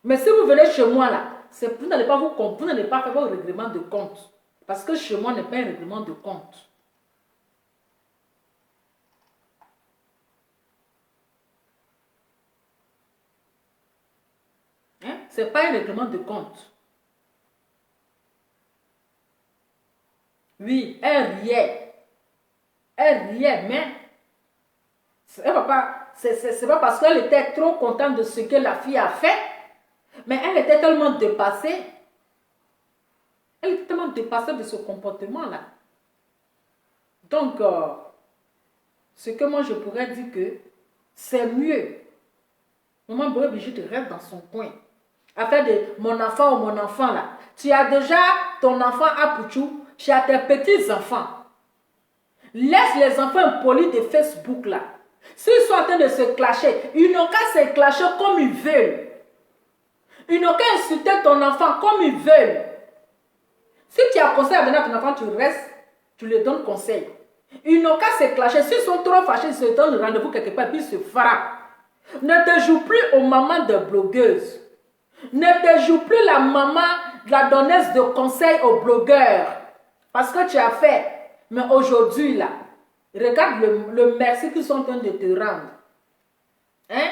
Mais si vous venez chez moi là, vous n'allez pas faire vos règlements de compte. Parce que chez moi n'est pas un règlement de compte. Ce n'est pas un règlement de compte. Oui, elle riait. Elle riait, mais c'est pas parce qu'elle était trop contente de ce que la fille a fait, mais elle était tellement dépassée. Elle était tellement dépassée de ce comportement-là. Donc, ce que moi je pourrais dire que c'est mieux. Maman Brigitte reste dans son coin. Afin de mon enfant ou mon enfant là. Tu as déjà ton enfant à Pouchou, tu as tes petits-enfants. Laisse les enfants impolis de Facebook là. S'ils sont en train de se clasher, ils n'ont qu'à se clasher comme ils veulent. Ils n'ont qu'à insulter ton enfant comme ils veulent. Si tu as conseil à donner à ton enfant, tu restes, tu lui donnes conseil. Ils n'ont qu'à se clasher. S'ils sont trop fâchés, ils se donnent rendez-vous quelque part, puis ils se frappent. Ne te joue plus aux mamans de blogueuses. Ne te joue plus la maman, la donneuse de conseils aux blogueurs. Parce que tu as fait. Mais aujourd'hui, là, regarde le merci qu'ils sont en train de te rendre. Hein?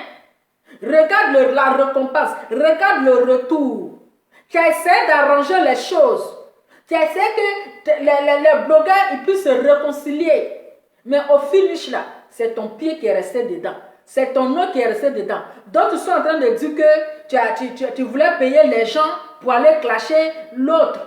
Regarde la récompense. Regarde le retour. Tu as essayé d'arranger les choses. Tu as essayé que les blogueurs ils puissent se réconcilier. Mais au finish, là, c'est ton pied qui est resté dedans. C'est ton nom qui est resté dedans. Donc, tu sont en train de dire que tu voulais payer les gens pour aller clasher l'autre.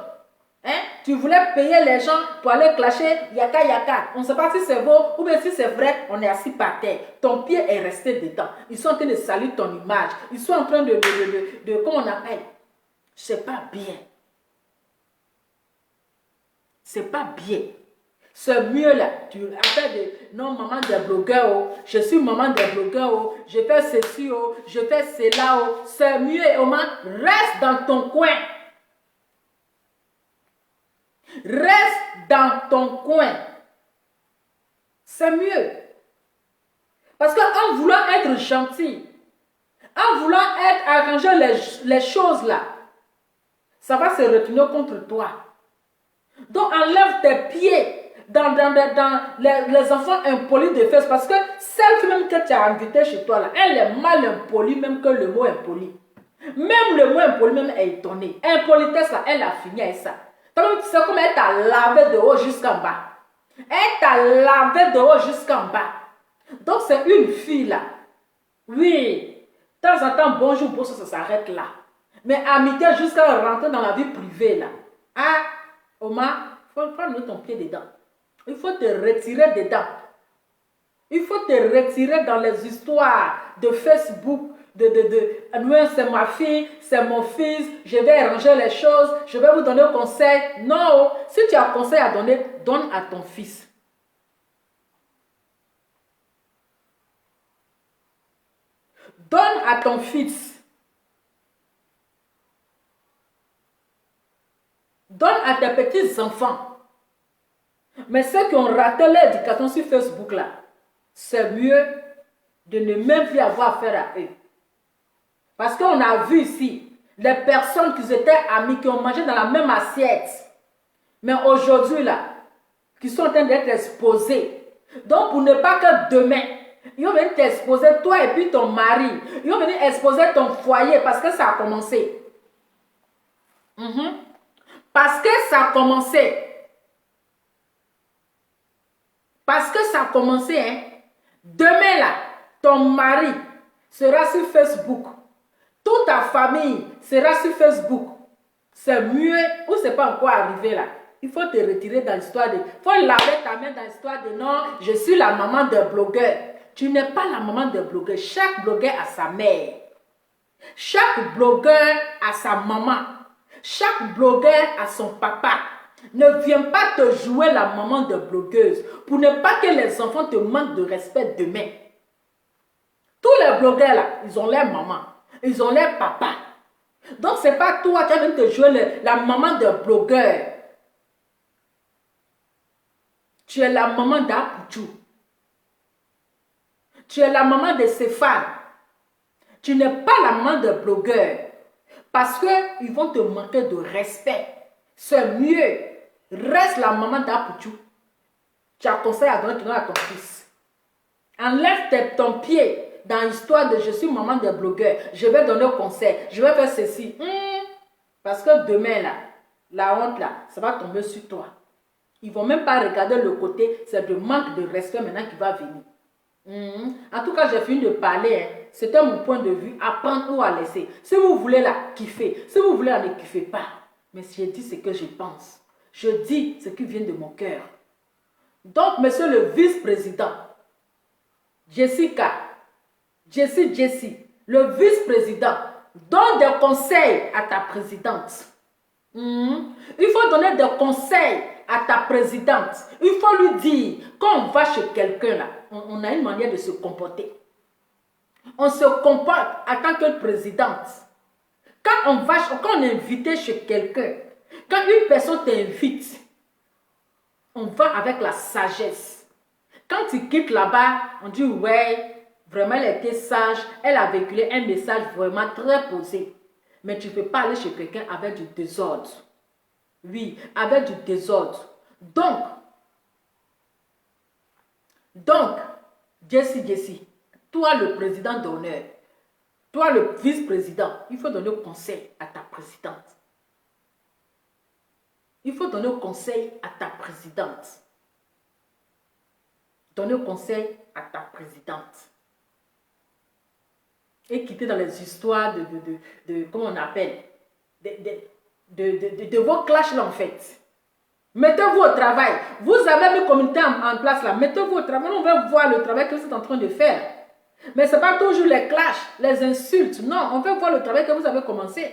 Hein? Tu voulais payer les gens pour aller clasher yaka yaka. On ne sait pas si c'est beau ou bien si c'est vrai, on est assis par terre. Ton pied est resté dedans. Ils sont en train de salir ton image. Ils sont en train de comment on appelle? C'est pas bien. C'est pas bien. C'est mieux là. Tu appelles non, maman des blogueurs, oh. Je suis maman des blogueurs, oh. Je fais ceci, oh. Je fais cela, oh. C'est mieux, au moins, reste dans ton coin. Reste dans ton coin. C'est mieux. Parce qu'en voulant être gentil, en voulant arranger les choses là, ça va se retourner contre toi. Donc enlève tes pieds dans les enfants impolis de fesses. Parce que celle même que tu as invitée chez toi là, elle est mal impolie même que le mot impoli. Même le mot impoli même est étonné. Impolitesse là, elle a fini avec ça. Tu sais comment elle t'a lavé de haut jusqu'en bas. Elle t'a lavé de haut jusqu'en bas. Donc c'est une fille là. Oui. De temps en temps, bonjour, bonsoir, ça s'arrête là. Mais amitié jusqu'à rentrer dans la vie privée là. Ah, Omar, il faut prendre ton pied dedans. Il faut te retirer dedans. Il faut te retirer dans les histoires de Facebook, moi c'est ma fille, c'est mon fils, je vais arranger les choses, je vais vous donner un conseil. Non, si tu as un conseil à donner, donne à ton fils. Donne à ton fils. Donne à tes petits-enfants. Mais ceux qui ont raté l'éducation sur Facebook là, c'est mieux de ne même plus avoir affaire à eux. Parce qu'on a vu ici, les personnes qui étaient amies, qui ont mangé dans la même assiette, mais aujourd'hui là, qui sont en train d'être exposés. Donc pour ne pas que demain, ils vont venir t'exposer, toi et puis ton mari, ils vont venir exposer ton foyer parce que ça a commencé. Parce que ça a commencé. Parce que ça a commencé, hein. Demain là, ton mari sera sur Facebook. Toute ta famille sera sur Facebook. C'est mieux ou c'est pas encore arrivé là. Il faut te retirer dans l'histoire de... Il faut laver ta main dans l'histoire de non, je suis la maman de blogueur. Tu n'es pas la maman de blogueur. Chaque blogueur a sa mère. Chaque blogueur a sa maman. Chaque blogueur a son papa. Ne viens pas te jouer la maman de blogueuse pour ne pas que les enfants te manquent de respect demain. Tous les blogueurs là, ils ont leur maman. Ils ont leur papa. Donc c'est pas toi qui viens te jouer la maman de blogueur. Tu es la maman d'Apouchou. Tu es la maman de Stéphane. Tu n'es pas la maman de blogueur. Parce qu'ils vont te manquer de respect. C'est mieux. Reste la maman d'Apouchou. Tu as conseil à donner à ton fils. Enlève ton pied dans l'histoire de je suis maman de blogueur. Je vais donner conseil. Je vais faire ceci. Parce que demain, là, la honte, là, ça va tomber sur toi. Ils ne vont même pas regarder le côté. C'est le manque de respect maintenant qui va venir. En tout cas, j'ai fini de parler. Hein. C'était mon point de vue. Apprendre ou à laisser. Si vous voulez la kiffer, si vous voulez la ne kiffez pas. Mais si je dis ce que je pense, je dis ce qui vient de mon cœur. Donc, monsieur le vice-président, Jessie, le vice-président, donne des conseils à ta présidente. Il faut donner des conseils à ta présidente. Il faut lui dire, quand on va chez quelqu'un là, on a une manière de se comporter. On se comporte en tant que présidente. Quand on est invité chez quelqu'un, quand une personne t'invite, on va avec la sagesse. Quand tu quittes là-bas, on dit ouais, vraiment elle était sage, elle a véhiculé un message vraiment très posé. Mais tu ne peux pas aller chez quelqu'un avec du désordre. Oui, avec du désordre. Donc, Jessie, toi le président d'honneur, toi le vice-président, il faut donner conseil à ta présidente. Il faut donner conseil à ta présidente. Donner conseil à ta présidente. Et quitter dans les histoires de comment on appelle, de vos clashs là en fait. Mettez-vous au travail. Vous avez mis communauté en place là. Mettez-vous au travail. On va voir le travail que vous êtes en train de faire. Mais ce n'est pas toujours les clashs, les insultes. Non, on veut voir le travail que vous avez commencé.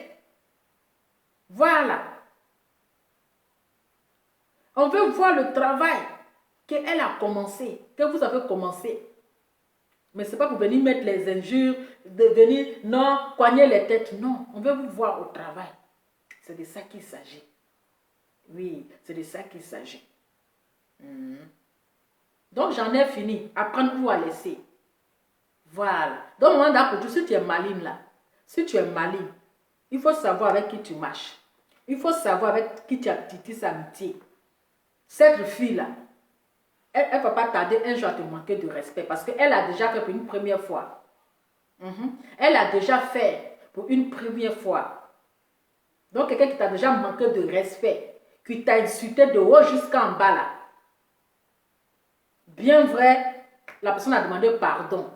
Voilà. On veut voir le travail qu'elle a commencé, que vous avez commencé. Mais ce n'est pas pour venir mettre les injures, de venir, non, coigner les têtes. Non, on veut vous voir au travail. C'est de ça qu'il s'agit. Oui, c'est de ça qu'il s'agit. Donc, j'en ai fini. Apprendre où à laisser. Voilà. Donc, au moment d'après, si tu es maligne là, si tu es maligne, il faut savoir avec qui tu marches. Il faut savoir avec qui tu as tissé amitié. Cette fille-là, elle ne va pas tarder un jour à te manquer de respect parce qu'elle a déjà fait pour une première fois. Elle a déjà fait pour une première fois. Donc, quelqu'un qui t'a déjà manqué de respect, qui t'a insulté de haut jusqu'en bas là. Bien vrai, la personne a demandé pardon.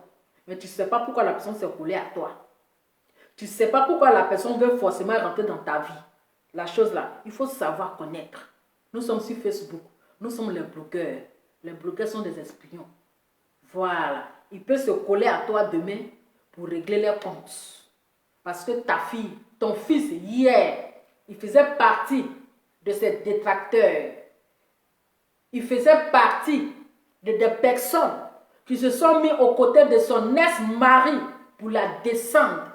Mais tu ne sais pas pourquoi la personne s'est collée à toi. Tu ne sais pas pourquoi la personne veut forcément rentrer dans ta vie. La chose là, il faut savoir connaître. Nous sommes sur Facebook. Nous sommes les blogueurs. Les blogueurs sont des espions. Voilà. Il peut se coller à toi demain pour régler les comptes. Parce que ta fille, ton fils, hier, il faisait partie de ces détracteurs. Il faisait partie de des personnes qui se sont mis aux côtés de son ex-mari pour la descendre.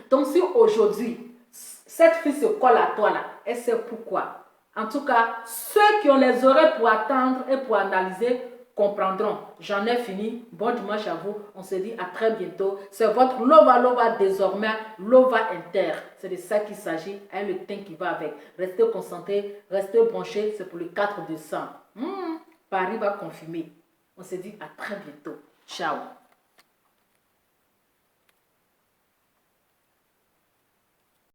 Donc si aujourd'hui, cette fille se colle à toi là, elle sait pourquoi. En tout cas, ceux qui ont les oreilles pour attendre et pour analyser, comprendront. J'en ai fini. Bon dimanche à vous. On se dit à très bientôt. C'est votre Lova Lova désormais, Lova Inter. C'est de ça qu'il s'agit, avec le thème qui va avec. Restez concentrés, restez branchés. C'est pour le 4 décembre. Paris va confirmer. On se dit à très bientôt. Ciao.